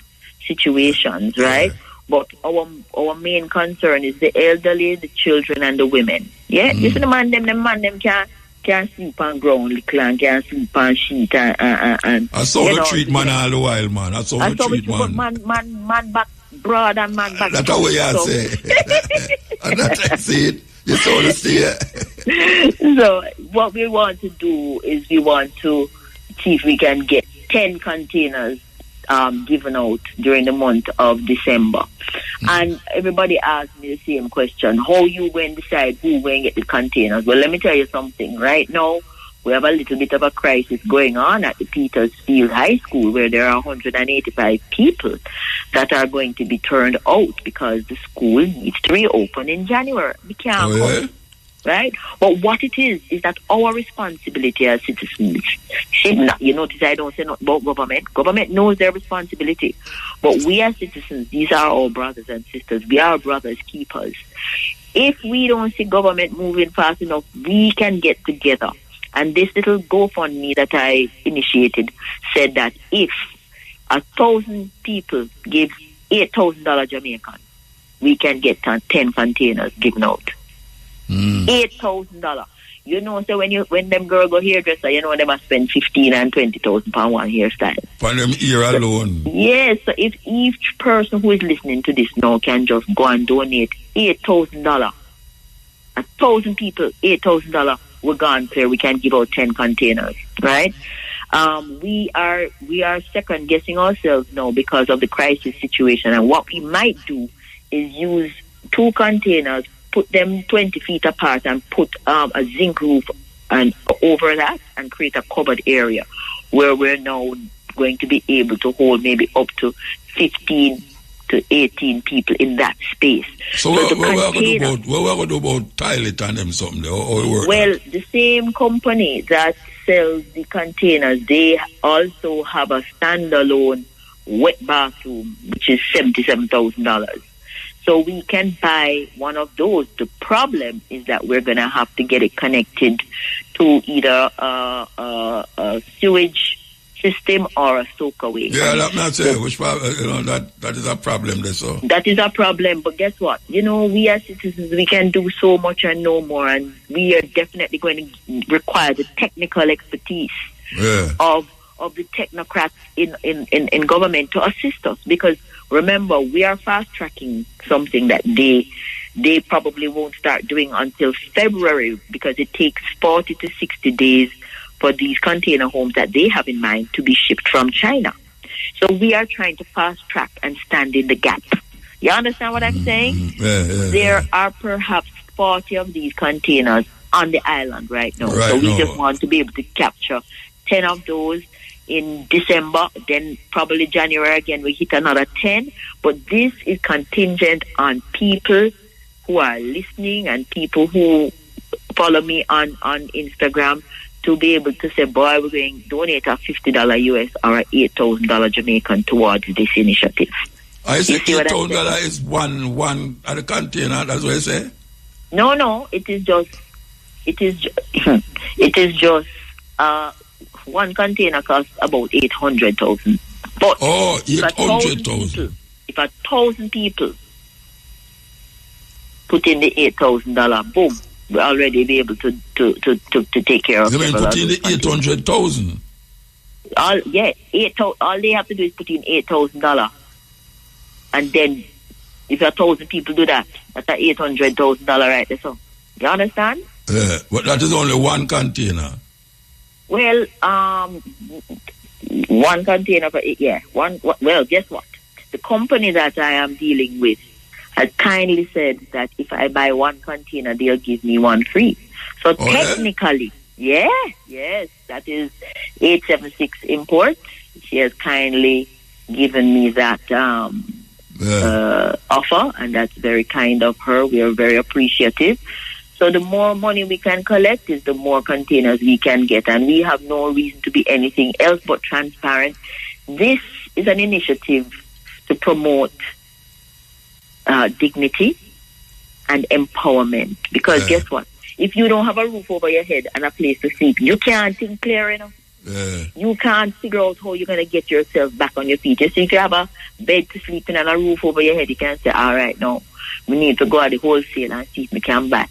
Speaker 3: situations, right? But our main concern is the elderly, the children, and the women. Yeah, you see the man them can't sleep on ground, little, and can't sleep on sheet and
Speaker 1: I saw the treat man all the while, man. I saw the treat man.
Speaker 3: Man back broad and man back.
Speaker 1: That's what I say. And that's I see it. You saw the steer.
Speaker 3: So what we want to do is we want to see if we can get 10 containers given out during the month of December. And everybody asked me the same question: how you going to decide who going to get the containers? Well, let me tell you something. Right now, we have a little bit of a crisis going on at the Petersfield High School, where there are 185 people that are going to be turned out because the school needs to reopen in January. We can't come. Right? But what it is that our responsibility as citizens. You notice I don't say nothing about government. Government knows their responsibility. But we as citizens, these are our brothers and sisters. We are brothers keepers. If we don't see government moving fast enough, we can get together. And this little GoFundMe that I initiated said that if 1,000 people give $8,000 Jamaican, we can get 10 containers given out. $8,000. You know, so when them girls go hairdresser, you know, they must spend 15 and 20,000 for one hairstyle.
Speaker 1: For them ear alone.
Speaker 3: Yes, so if each person who is listening to this now can just go and donate $8,000, 1,000 people, $8,000, we're gone clear. We can give out 10 containers, right? We are second guessing ourselves now because of the crisis situation, and what we might do is use 2 containers, put them 20 feet apart, and put a zinc roof and over that, and create a covered area where we're now going to be able to hold maybe up to 15 to 18 people in that space.
Speaker 1: So what we're going to do about toilet and them something there?
Speaker 3: Well, the same company that sells the containers, they also have a standalone wet bathroom, which is $77,000. So we can buy one of those. The problem is that we're going to have to get it connected to either a sewage system or a soakaway.
Speaker 1: Yeah, that's not saying which problem. That is a problem there. So
Speaker 3: that is a problem. But guess what? You know, we as citizens, we can do so much and no more, and we are definitely going to require the technical expertise of the technocrats in government to assist us, because remember, we are fast tracking something that they probably won't start doing until February, because it takes 40 to 60 days for these container homes that they have in mind to be shipped from China. So we are trying to fast track and stand in the gap. You understand what I'm saying? There are perhaps 40 of these containers on the island right now. So we just want to be able to capture 10 of those in December, then probably January again we hit another 10. But this is contingent on people who are listening and people who follow me on Instagram to be able to say, boy, we're going to donate a $50 US or a $8,000 Jamaican towards this initiative.
Speaker 1: I say $8,000 is one at the container, that's what I say? No, it is just one container costs about 800,000. But 800,000.
Speaker 3: If 1,000 people put in the $8,000, boom, we'll already be able to take care of it.
Speaker 1: You mean put in the 800,000?
Speaker 3: All they have to do is put in $8,000, and then if 1,000 people do that, that's $800,000 right there. So you understand?
Speaker 1: Yeah, but that is only one container.
Speaker 3: Well, one container for one. Well, guess what? The company that I am dealing with has kindly said that if I buy one container, they'll give me one free. So technically, yes, that is 876 Import. She has kindly given me that offer, and that's very kind of her. We are very appreciative. So the more money we can collect is the more containers we can get, and we have no reason to be anything else but transparent. This is an initiative to promote dignity and empowerment, because guess what? If you don't have a roof over your head and a place to sleep, you can't think clear enough. You can't figure out how you're going to get yourself back on your feet. You see, if you have a bed to sleep in and a roof over your head, you can say, all right, now we need to go at the wholesale and see if we can buy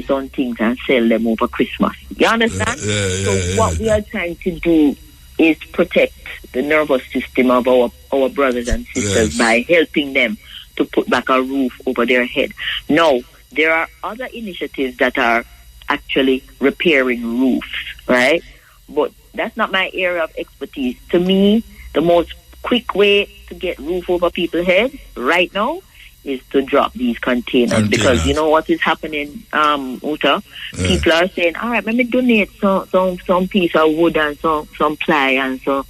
Speaker 3: some things and sell them over Christmas. You understand? So what we are trying to do is protect the nervous system of our brothers and sisters by helping them to put back a roof over their head. Now, there are other initiatives that are actually repairing roofs, right? But that's not my area of expertise. To me, the most quick way to get roof over people's heads right now is to drop these containers. Because you know what is happening, Muta? Yeah. People are saying, all right, let me donate some piece of wood and some ply and some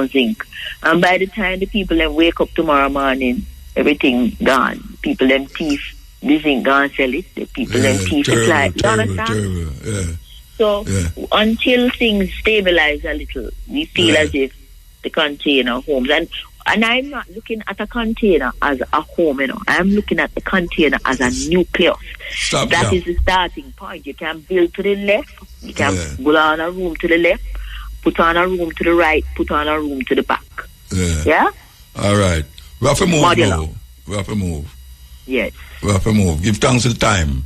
Speaker 3: zinc. And by the time the people then wake up tomorrow morning, everything gone. People then thief the zinc gone sell it. The people then thief the ply. You understand?
Speaker 1: Yeah.
Speaker 3: So until things stabilize a little, we feel as if the container homes, and I'm not looking at a container as a home, I'm looking at the container as a nucleus. That is the starting point. You can build to the left, you can put on a room to the left, put on a room to the right, put on a room to the back. Yeah?
Speaker 1: All right. We have to move now. We have to move.
Speaker 3: Yes.
Speaker 1: We have to move. Give thanks to the time.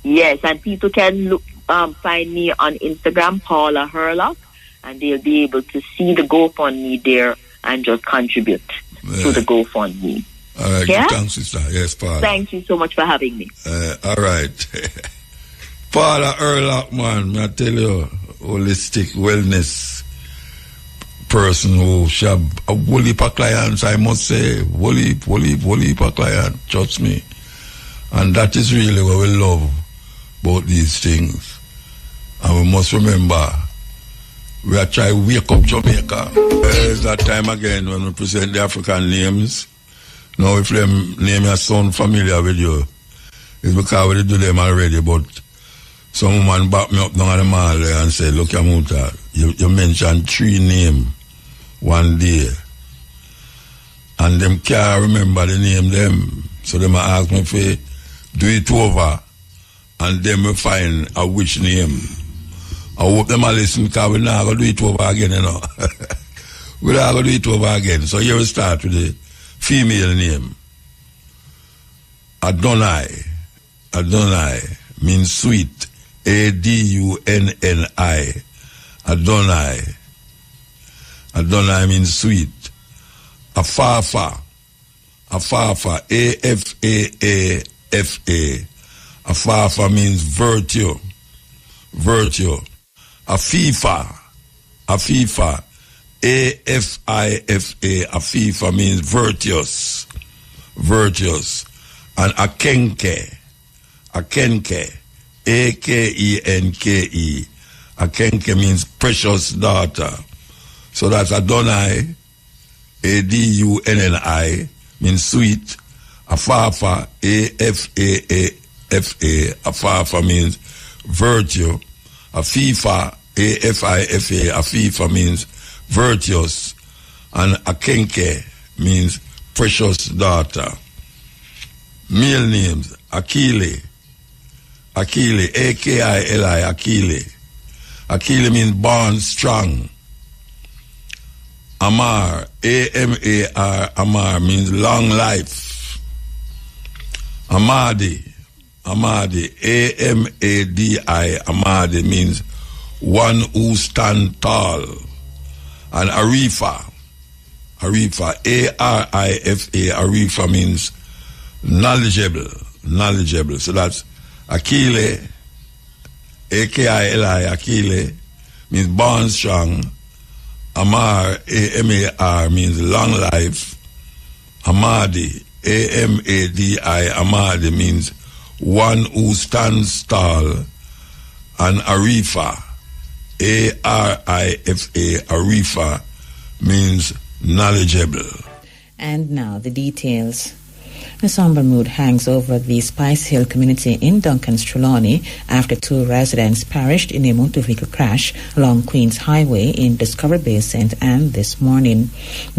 Speaker 3: Yes, and people can find me on Instagram, Paula Herlock, and they'll be able to see the GoFundMe there and just contribute to the GoFundMe.
Speaker 1: All right,
Speaker 3: yeah?
Speaker 1: Thanks, sister. Yes, Paula.
Speaker 3: Thank you so much for having me.
Speaker 1: All right. Paula Herlock, man, I tell you, holistic wellness person who have a whole heap of clients, I must say, whole heap of clients, trust me. And that is really what we love about these things. And we must remember, we are trying to wake up Jamaica. It's that time again when we present the African names. Now if them name sound familiar with you, it's because we do them already, but some woman back me up down at the mall there and say, look, Muta, you mentioned 3 names one day. And them can't remember the name them. So they might ask me if I do it over and then we find a which name. I hope them a listen because we're not going to do it over again, We're not going to do it over again. So here we start with the female name. Adonai. Adonai means sweet. A-D-U-N-N-I. Adonai. Adonai means sweet. Afafa. Afafa. A-F-A-A-F-A. Afafa means virtue. Virtue. Afifa. Afifa. A-F-I-F-A. Afifa means virtuous. Virtuous. And akenke. Akenke. A-K-E-N-K-E. Akenke means precious daughter. So that's Adonai. A-D-U-N-N-I means sweet. Afafa. A-F-A-A-F-A. Afafa means virtue. Afifa. A-F-I-F-A. Afifa means virtuous. And Akenke means precious daughter. Male names. Akile. Akile. A-K-I-L-I. Akile. Akile means born strong. Amar. A-M-A-R. Amar means long life. Amadi. Amadi. A-M-A-D-I. Amadi means one who stand tall. And Arifa. Arifa. A-R-I-F-A. Arifa means knowledgeable. Knowledgeable. So that's Akile. A-K-I-L-I. Akile means born strong. Amar. A-M-A-R means long life. Amadi. A-M-A-D-I. Amadi means one who stands tall. And Arifa. A-R-I-F-A. Arifa means knowledgeable.
Speaker 4: And now the details. A somber mood hangs over the Spice Hill community in Duncan's Trelawney after 2 residents perished in a motor vehicle crash along Queens Highway in Discovery Bay, St. Anne this morning.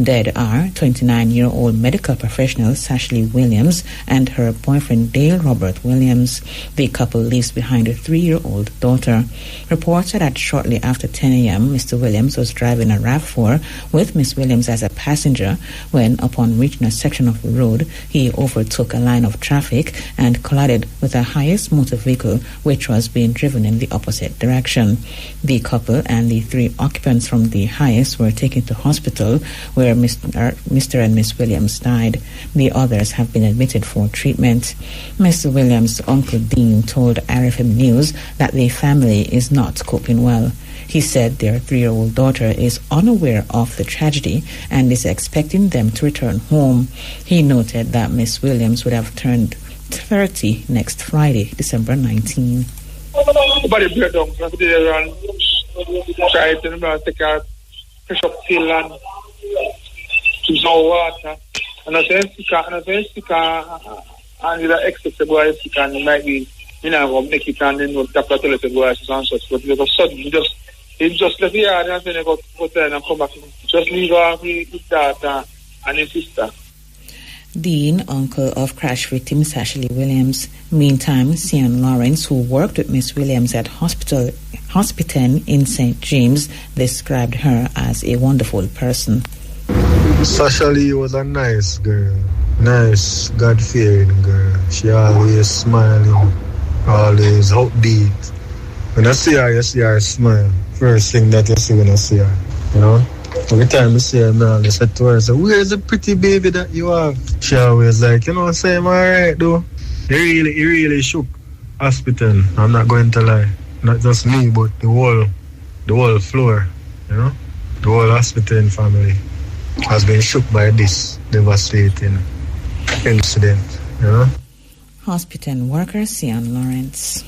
Speaker 4: Dead are 29-year-old medical professional Sashley Williams and her boyfriend Dale Robert Williams. The couple leaves behind a 3-year-old daughter. Reports are that shortly after 10 a.m., Mr. Williams was driving a RAV4 with Miss Williams as a passenger when, upon reaching a section of the road, he overtook a line of traffic and collided with a highest motor vehicle which was being driven in the opposite direction. The couple and the 3 occupants from the highest were taken to hospital where Mr. and Miss Williams died. The others have been admitted for treatment. Mr. Williams' Uncle Dean told RFM News that the family is not coping well. He said their 3-year-old daughter is unaware of the tragedy and is expecting them to return home. He noted that Miss Williams would have turned 30 next Friday, December 19.
Speaker 5: Body breakdown, and try to take a push up pill and some water. And I say, and the excess boy can might be, make it and then tap the toilet boys and such. But it was sudden, he just left the yard and then go there and come back. Just leave her with that and his sister.
Speaker 4: Dean, uncle of crash victim Ashley Williams. Meantime, Sian Lawrence, who worked with Miss Williams at hospital in St. James, described her as a wonderful person.
Speaker 6: Ashley was a nice girl, nice, God-fearing girl. She always smiling, always upbeat. When I see her, you see her smile. First thing that you see when I see her, you know? Every time I see her, I say to her, where's the pretty baby that you have? She always like, say I'm alright though. He really shook hospital. I'm not going to lie. Not just me, but the whole floor, The whole hospital family has been shook by this devastating incident,
Speaker 4: Hospital worker Sian Lawrence.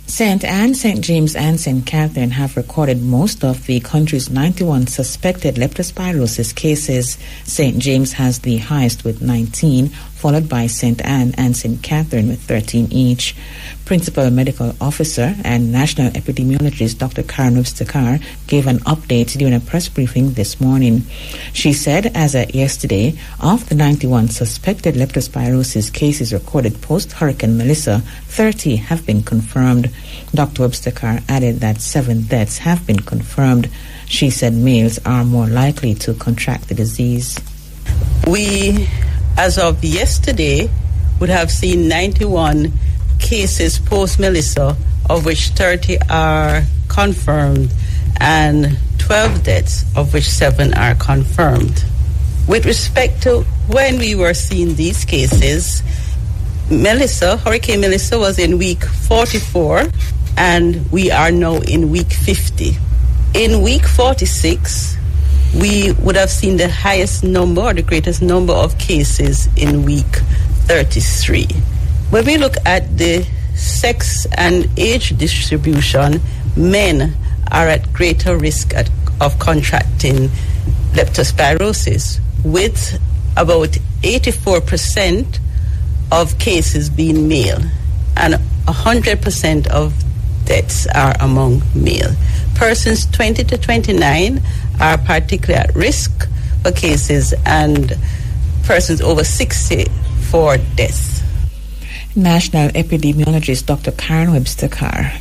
Speaker 4: St. Anne, St. James and St. Catherine have recorded most of the country's 91 suspected leptospirosis cases. St. James has the highest with 19, followed by St. Anne and St. Catherine with 13 each. Principal Medical Officer and National Epidemiologist Dr. Karen Webster-Carr gave an update during a press briefing this morning. She said as of yesterday, of the 91 suspected leptospirosis cases recorded post-Hurricane Melissa, 30 have been confirmed. Dr. Webster-Carr added that 7 deaths have been confirmed. She said males are more likely to contract the disease.
Speaker 7: We, as of yesterday, would have seen 91 cases post-Melissa, of which 30 are confirmed, and 12 deaths, of which 7 are confirmed. With respect to when we were seeing these cases, Hurricane Melissa was in week 44, and we are now in week 50. In week 46, we would have seen the highest number or the greatest number of cases in week 33. When we look at the sex and age distribution, men are at greater risk of contracting leptospirosis, with about 84% of cases being male, and 100% of deaths are among male. Persons 20 to 29 are particularly at risk for cases, and persons over 60 for deaths.
Speaker 4: National Epidemiologist Dr. Karen Webster-Carr.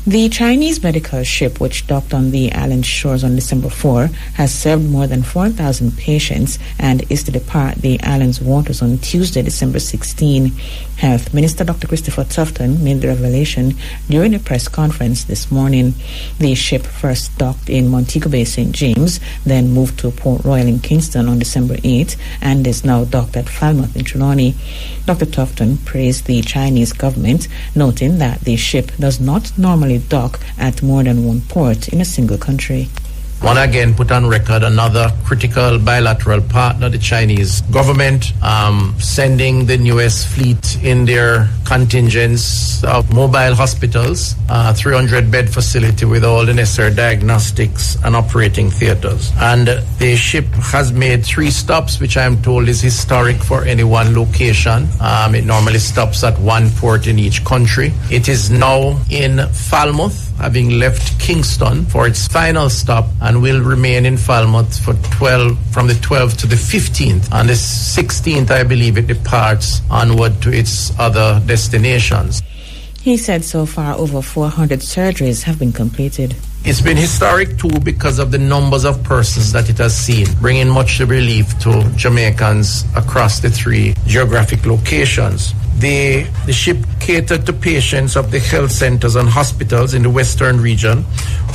Speaker 4: The Chinese medical ship, which docked on the island shores on December 4, has served more than 4,000 patients and is to depart the island's waters on Tuesday, December 16. Health Minister Dr. Christopher Tufton made the revelation during a press conference this morning. The ship first docked in Montego Bay, St. James, then moved to Port Royal in Kingston on December 8 and is now docked at Falmouth in Trelawney. Dr. Tufton praised the Chinese government, noting that the ship does not normally dock at more than one port in a single country.
Speaker 8: Want to again put on record another critical bilateral partner, the Chinese government, sending the newest fleet in their contingents of mobile hospitals, 300-bed facility with all the necessary diagnostics and operating theaters. And the ship has made 3 stops, which I'm told is historic for any one location. It normally stops at one port in each country. It is now in Falmouth, having left Kingston for its final stop, and will remain in Falmouth from the 12th to the 15th. On the 16th, I believe, it departs onward to its other destinations.
Speaker 4: He said so far over 400 surgeries have been completed.
Speaker 8: It's been historic too because of the numbers of persons that it has seen, bringing much relief to Jamaicans across the 3 geographic locations. The ship catered to patients of the health centers and hospitals in the western region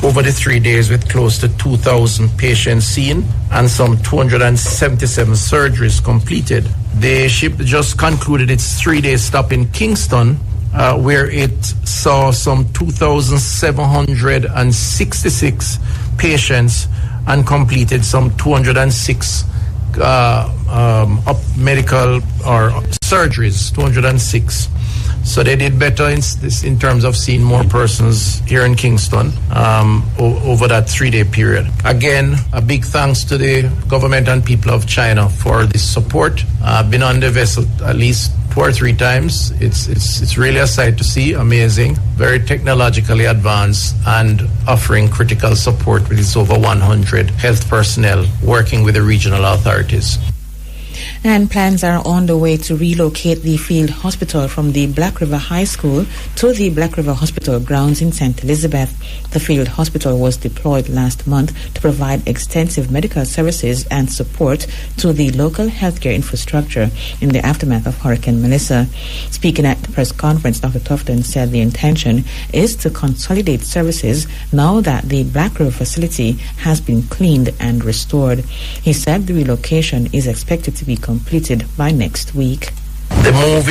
Speaker 8: over the 3 days, with close to 2,000 patients seen and some 277 surgeries completed. The ship just concluded its 3-day stop in Kingston where it saw some 2,766 patients and completed some 206 medical or surgeries, 206. So they did better in terms of seeing more persons here in Kingston over that 3-day period. Again, a big thanks to the government and people of China for this support. I've been on the vessel at least 2 or 3 times. It's really a sight to see, amazing, very technologically advanced and offering critical support with its over 100 health personnel working with the regional authorities.
Speaker 4: And plans are on the way to relocate the field hospital from the Black River High School to the Black River Hospital grounds in St. Elizabeth. The field hospital was deployed last month to provide extensive medical services and support to the local healthcare infrastructure in the aftermath of Hurricane Melissa. Speaking at the press conference, Dr. Tufton said the intention is to consolidate services now that the Black River facility has been cleaned and restored. He said the relocation is expected to be completed by next week.
Speaker 8: The move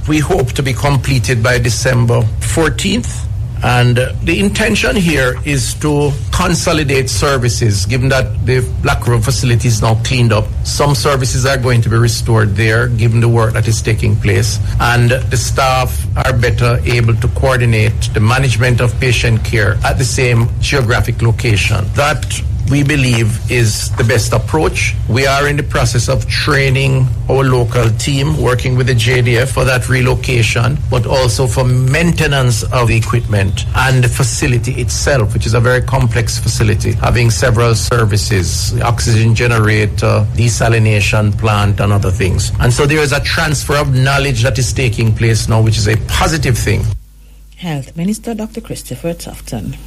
Speaker 8: we hope to be completed by December 14th. And the intention here is to consolidate services, given that the Black River facility is now cleaned up. Some services are going to be restored there, given the work that is taking place. And the staff are better able to coordinate the management of patient care at the same geographic location. That, we believe, is the best approach. We are in the process of training our local team, working with the JDF for that relocation, but also for maintenance of the equipment and the facility itself, which is a very complex facility, having several services, oxygen generator, desalination plant, and other things. And so there is a transfer of knowledge that is taking place now, which is a positive thing.
Speaker 4: Health Minister Dr. Christopher Tufton.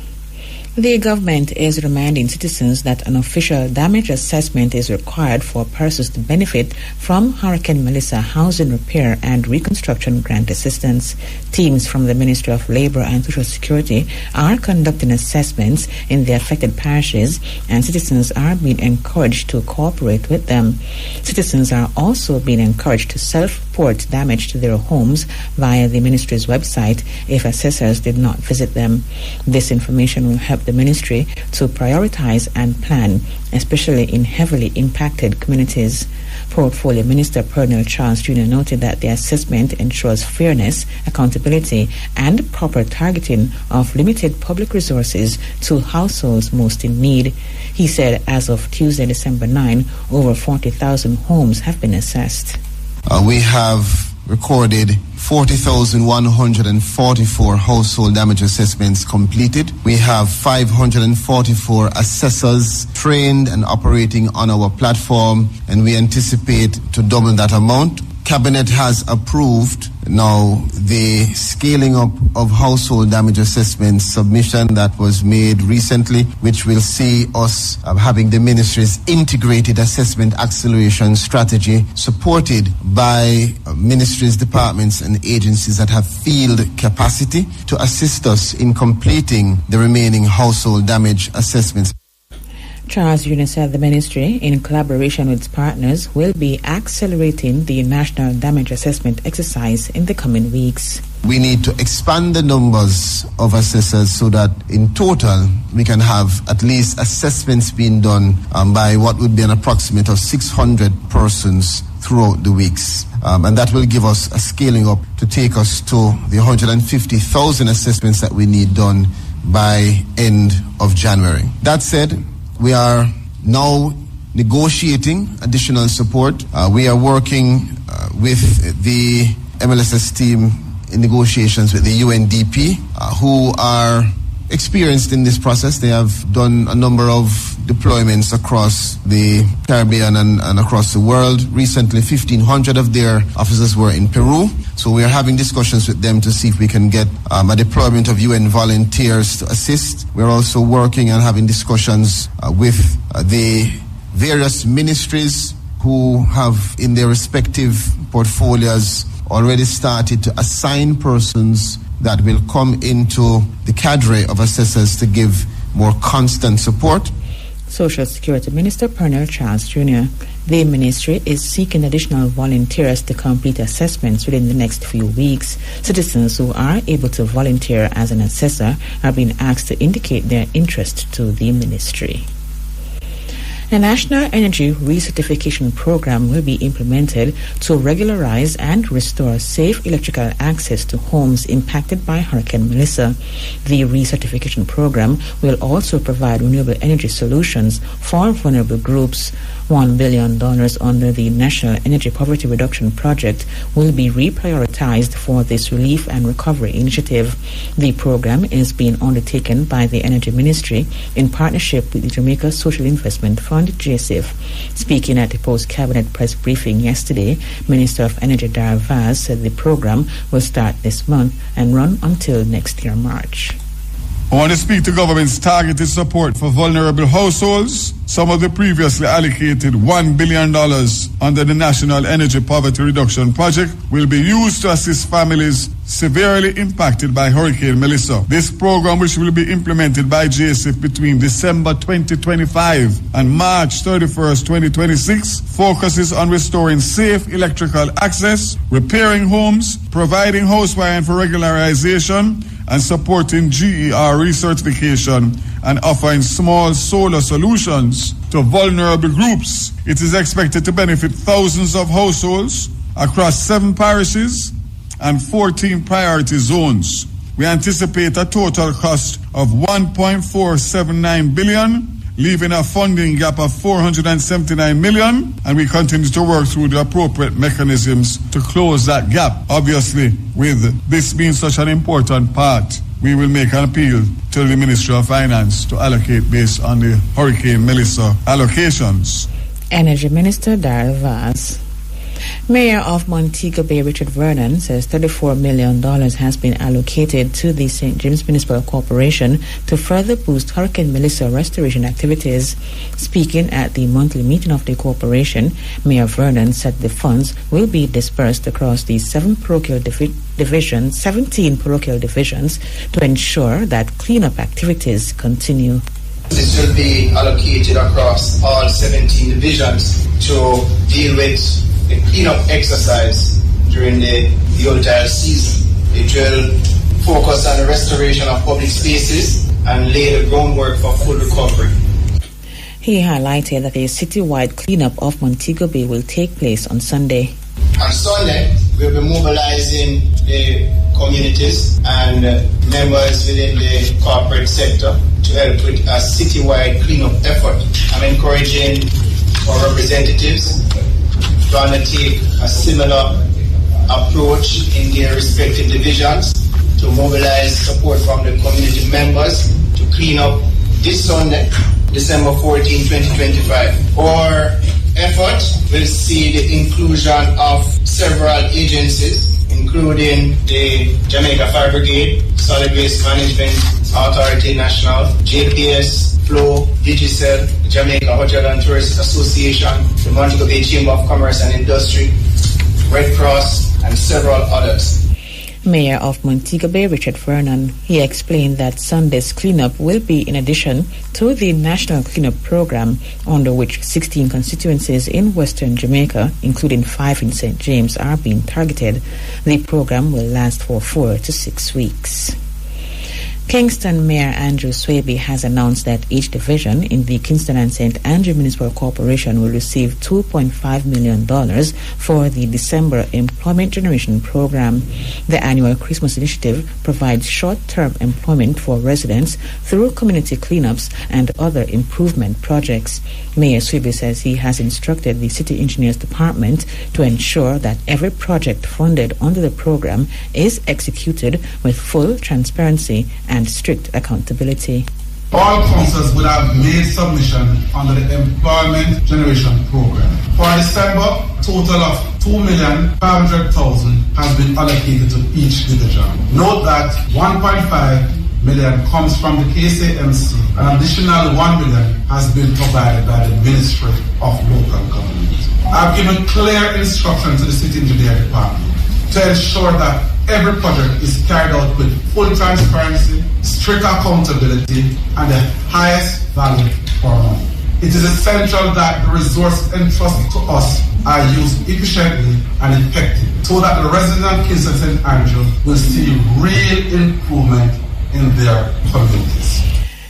Speaker 4: The government is reminding citizens that an official damage assessment is required for persons to benefit from Hurricane Melissa housing repair and reconstruction grant assistance. Teams from the Ministry of Labour and Social Security are conducting assessments in the affected parishes, and citizens are being encouraged to cooperate with them. Citizens are also being encouraged to self-report damage to their homes via the ministry's website if assessors did not visit them. This information will help the ministry to prioritize and plan, especially in heavily impacted communities. Portfolio Minister Pernell Charles Jr. noted that the assessment ensures fairness, accountability, and proper targeting of limited public resources to households most in need. He said as of Tuesday, December 9, over 40,000 homes have been assessed.
Speaker 9: We have recorded 40,144 household damage assessments completed. We have 544 assessors trained and operating on our platform, and we anticipate to double that amount. Cabinet has approved now the scaling up of household damage assessment submission that was made recently, which will see us having the ministry's integrated assessment acceleration strategy supported by ministries, departments and agencies that have field capacity to assist us in completing the remaining household damage assessments.
Speaker 4: Charles Jr. said the ministry, in collaboration with its partners, will be accelerating the national damage assessment exercise in the coming weeks.
Speaker 9: We need to expand the numbers of assessors so that in total we can have at least assessments being done by what would be an approximate of 600 persons throughout the weeks. And that will give us a scaling up to take us to the 150,000 assessments that we need done by end of January. That said, we are now negotiating additional support. We are working with the MLSS team in negotiations with the UNDP, who are experienced in this process. They have done a number of deployments across the Caribbean and across the world. Recently, 1,500 of their officers were in Peru. So we are having discussions with them to see if we can get a deployment of UN volunteers to assist. We're also working and having discussions with the various ministries who have in their respective portfolios already started to assign persons that will come into the cadre of assessors to give more constant support.
Speaker 4: Social Security Minister Pernell Charles Jr. The ministry is seeking additional volunteers to complete assessments within the next few weeks. Citizens who are able to volunteer as an assessor are being asked to indicate their interest to the ministry. The National Energy Recertification Program will be implemented to regularize and restore safe electrical access to homes impacted by Hurricane Melissa. The recertification program will also provide renewable energy solutions for vulnerable groups. $1 billion under the National Energy Poverty Reduction Project will be reprioritized for this relief and recovery initiative. The program is being undertaken by the Energy Ministry in partnership with the Jamaica Social Investment Fund, JSIF. Speaking at the post-cabinet press briefing yesterday, Minister of Energy Dar Vaz said the program will start this month and run until next year, March.
Speaker 10: I want to speak to government's targeted support for vulnerable households. Some of the previously allocated $1 billion under the National Energy Poverty Reduction Project will be used to assist families severely impacted by Hurricane Melissa. This program, which will be implemented by JSIF between December 2025 and March 31st, 2026, focuses on restoring safe electrical access, repairing homes, providing house wiring for regularization, and supporting GER recertification and offering small solar solutions to vulnerable groups. It is expected to benefit thousands of households across 7 parishes and 14 priority zones. We anticipate a total cost of $1.479 billion, leaving a funding gap of $479 million, and we continue to work through the appropriate mechanisms to close that gap. Obviously, with this being such an important part, we will make an appeal to the Ministry of Finance to allocate based on the Hurricane Melissa allocations.
Speaker 4: Energy Minister Dar Vaz. Mayor of Montego Bay, Richard Vernon, says $34 million has been allocated to the St. James Municipal Corporation to further boost Hurricane Melissa restoration activities. Speaking at the monthly meeting of the corporation, Mayor Vernon said the funds will be dispersed across the 17 parochial divisions to ensure that cleanup activities continue.
Speaker 11: This will be allocated across all 17 divisions to deal with the cleanup exercise during the entire season. It will focus on the restoration of public spaces and lay the groundwork for full recovery.
Speaker 4: He highlighted that a citywide cleanup of Montego Bay will take place on Sunday.
Speaker 11: On Sunday, we'll be mobilizing the communities and members within the corporate sector to help with a citywide cleanup effort. I'm encouraging our representatives to undertake a similar approach in their respective divisions to mobilize support from the community members to clean up this Sunday, December 14, 2025. Our effort will see the inclusion of several agencies, including the Jamaica Fire Brigade, Solid Waste Management Authority National, JPS, Flow, Digicel, the Jamaica Hotel and Tourist Association, the Montego Bay Chamber of Commerce and Industry, Red Cross, and several others.
Speaker 4: Mayor of Montego Bay, Richard Vernon, he explained that Sunday's cleanup will be in addition to the National Cleanup Program, under which 16 constituencies in Western Jamaica, including 5 in St. James, are being targeted. The program will last for 4 to 6 weeks. Kingston Mayor Andrew Swaby has announced that each division in the Kingston and St. Andrew Municipal Corporation will receive $2.5 million for the December Employment Generation Program. The annual Christmas initiative provides short-term employment for residents through community cleanups and other improvement projects. Mayor Swaby says he has instructed the City Engineers Department to ensure that every project funded under the program is executed with full transparency and strict accountability.
Speaker 12: All councils would have made submission under the Employment Generation Program. For December, a total of $2,500,000 has been allocated to each division. Note that $1.5 million comes from the KCMC. An additional $1 million has been provided by the Ministry of Local Government. I've given clear instructions to the City Engineer Department to ensure that every project is carried out with full transparency, strict accountability, and the highest value for money. It is essential that the resources entrusted to us are used efficiently and effectively so that the residents and kids of St. Andrew will see real improvement in their communities.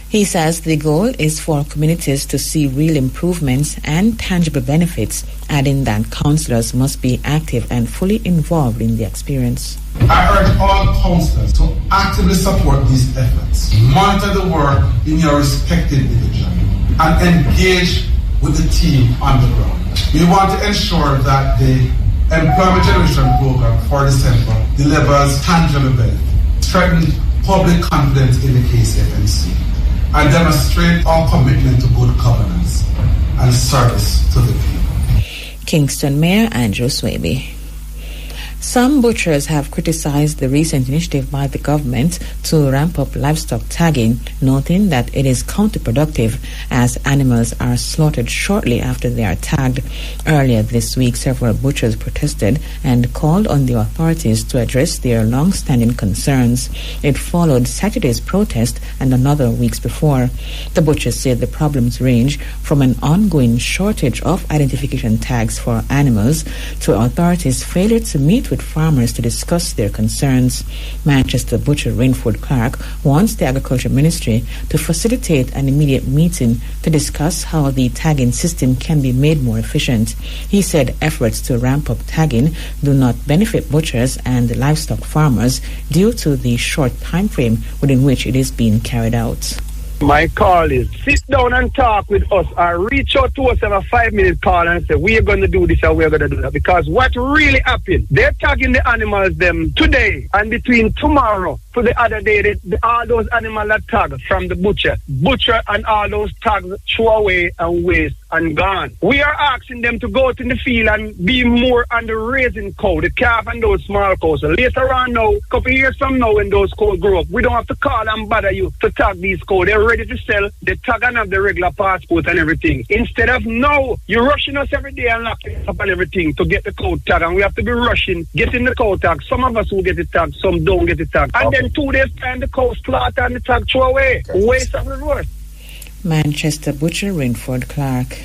Speaker 4: He says the goal is for communities to see real improvements and tangible benefits, adding that councillors must be active and fully involved in the experience.
Speaker 12: I urge all councillors to actively support these efforts, monitor the work in your respective division, and engage with the team on the ground. We want to ensure that the Employment Generation Program for December delivers tangible benefits, strengthen public confidence in the KCFMC, and demonstrate our commitment to good governance and service to the people.
Speaker 4: Kingston Mayor Andrew Swaby. Some butchers have criticized the recent initiative by the government to ramp up livestock tagging, noting that it is counterproductive as animals are slaughtered shortly after they are tagged. Earlier this week, several butchers protested and called on the authorities to address their long-standing concerns. It followed Saturday's protest and another weeks before. The butchers said the problems range from an ongoing shortage of identification tags for animals to authorities' failure to meet with farmers to discuss their concerns. Manchester butcher Rainford Clark wants the Agriculture Ministry to facilitate an immediate meeting to discuss how the tagging system can be made more efficient. He said efforts to ramp up tagging do not benefit butchers and livestock farmers due to the short time frame within which it is being carried out.
Speaker 13: My call is sit down and talk with us or reach out to us, have a 5-minute call and say we are going to do this and we are going to do that. Because what really happened, they're tagging the animals them today and between tomorrow to the other day, all those animals are tagged from the butcher and all those tags throw away and waste and gone. We are asking them to go out in the field and be more on the raising cow, the calf and those small cows. So later on now, a couple of years from now when those cows grow up, we don't have to call and bother you to tag these cows. They're ready to sell. They tag and have the regular passport and everything. Instead of now, you're rushing us every day and locking us up and everything to get the cow tag, and we have to be rushing, getting the cow tag. Some of us will get it tagged, some don't get it tagged. And then 2 days time the cow slaughter and the tag throw away. Waste of resource.
Speaker 4: Manchester butcher Rainford Clark.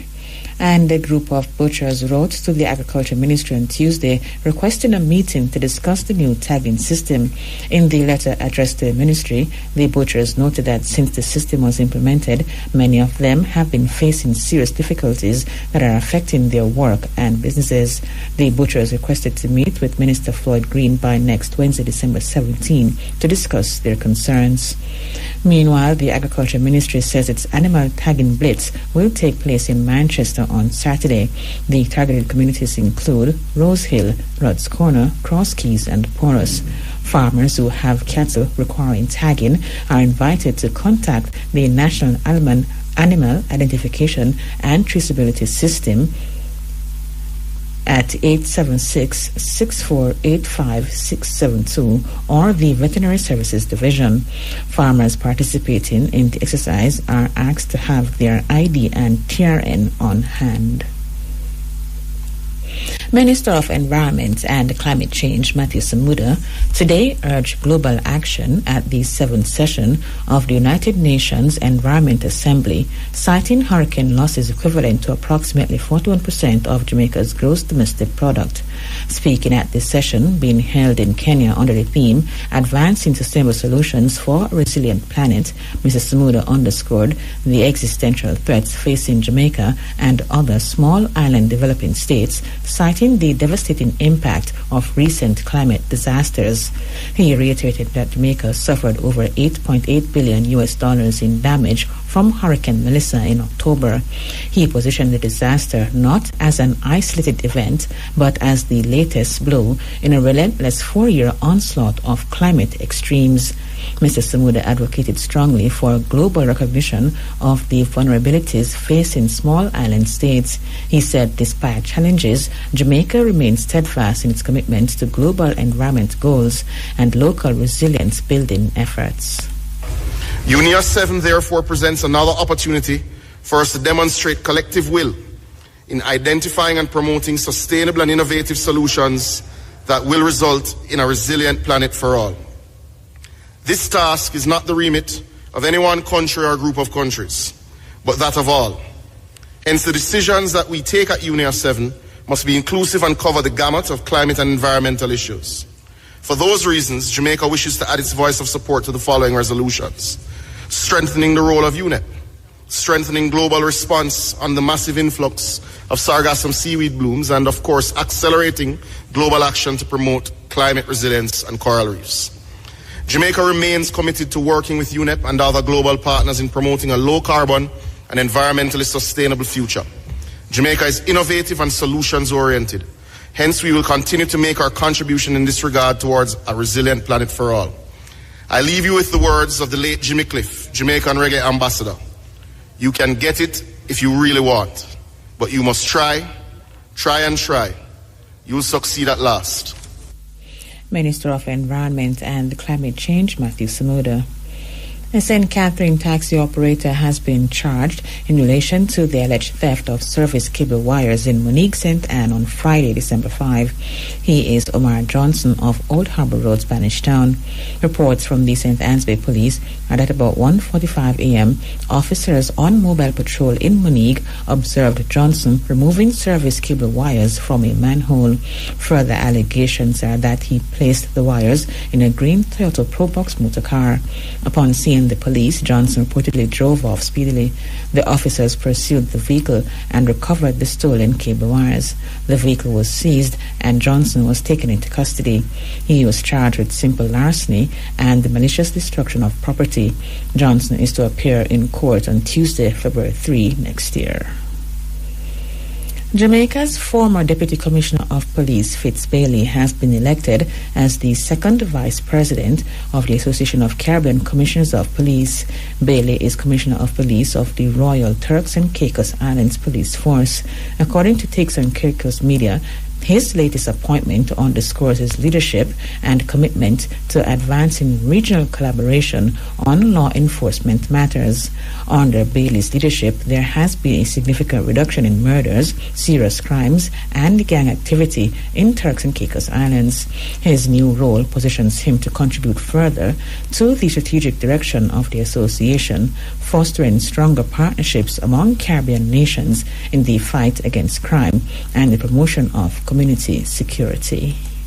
Speaker 4: And a group of butchers wrote to the Agriculture Ministry on Tuesday requesting a meeting to discuss the new tagging system. In the letter addressed to the ministry, the butchers noted that since the system was implemented, many of them have been facing serious difficulties that are affecting their work and businesses. The butchers requested to meet with Minister Floyd Green by next Wednesday, December 17, to discuss their concerns. Meanwhile, the Agriculture Ministry says its animal tagging blitz will take place in Manchester on Saturday. The targeted communities include Rose Hill, Rodd's Corner, Cross Keys and Porus. Farmers who have cattle requiring tagging are invited to contact the National Animal Identification and Traceability System at 876-6485-672 or the Veterinary Services Division. Farmers participating in the exercise are asked to have their ID and TRN on hand. Minister of Environment and Climate Change Matthew Samuda today urged global action at the 7th session of the United Nations Environment Assembly, citing hurricane losses equivalent to approximately 41% of Jamaica's gross domestic product. Speaking at this session being held in Kenya under the theme Advancing Sustainable Solutions for a Resilient Planet, Mr. Samuda underscored the existential threats facing Jamaica and other small island developing states, citing the devastating impact of recent climate disasters. He reiterated that Jamaica suffered over $8.8 billion in damage from Hurricane Melissa in October. He positioned the disaster not as an isolated event, but as the latest blow in a relentless 4-year onslaught of climate extremes. Mr. Samuda advocated strongly for global recognition of the vulnerabilities facing small island states. He said despite challenges, Jamaica remains steadfast in its commitment to global environment goals and local resilience building efforts.
Speaker 14: UNIA 7 therefore presents another opportunity for us to demonstrate collective will in identifying and promoting sustainable and innovative solutions that will result in a resilient planet for all. This task is not the remit of any one country or group of countries, but that of all. Hence, the decisions that we take at UNIA 7 must be inclusive and cover the gamut of climate and environmental issues. For those reasons, Jamaica wishes to add its voice of support to the following resolutions: strengthening the role of UNEP, strengthening global response on the massive influx of sargassum seaweed blooms, and of course, accelerating global action to promote climate resilience and coral reefs. Jamaica remains committed to working with UNEP and other global partners in promoting a low-carbon and environmentally sustainable future. Jamaica is innovative and solutions-oriented. Hence, we will continue to make our contribution in this regard towards a resilient planet for all. I leave you with the words of the late Jimmy Cliff, Jamaican reggae ambassador. You can get it if you really want, but you must try, try and try. You will succeed at last.
Speaker 4: Minister of Environment and Climate Change, Matthew Samuda. A St. Catherine taxi operator has been charged in relation to the alleged theft of service cable wires in Monique St. Anne on Friday, December 5. He is Omar Johnson of Old Harbour Road, Spanish Town. Reports from the St. Anne's Bay Police are that about 1:45 a.m., officers on mobile patrol in Monique observed Johnson removing service cable wires from a manhole. Further allegations are that he placed the wires in a green Toyota Probox motor car. Upon seeing the police, Johnson reportedly drove off speedily. The officers pursued the vehicle and recovered the stolen cable wires. The vehicle was seized and Johnson was taken into custody. He was charged with simple larceny and the malicious destruction of property. Johnson is to appear in court on Tuesday, February 3 next year. Jamaica's former Deputy Commissioner of Police, Fitz Bailey, has been elected as the second Vice President of the Association of Caribbean Commissioners of Police. Bailey is Commissioner of Police of the Royal Turks and Caicos Islands Police Force. According to Turks and Caicos media, his latest appointment underscores his leadership and commitment to advancing regional collaboration on law enforcement matters. Under Bailey's leadership, there has been a significant reduction in murders, serious crimes, and gang activity in Turks and Caicos Islands. His new role positions him to contribute further to the strategic direction of the association, fostering stronger partnerships among Caribbean nations in the fight against crime and the promotion of community security.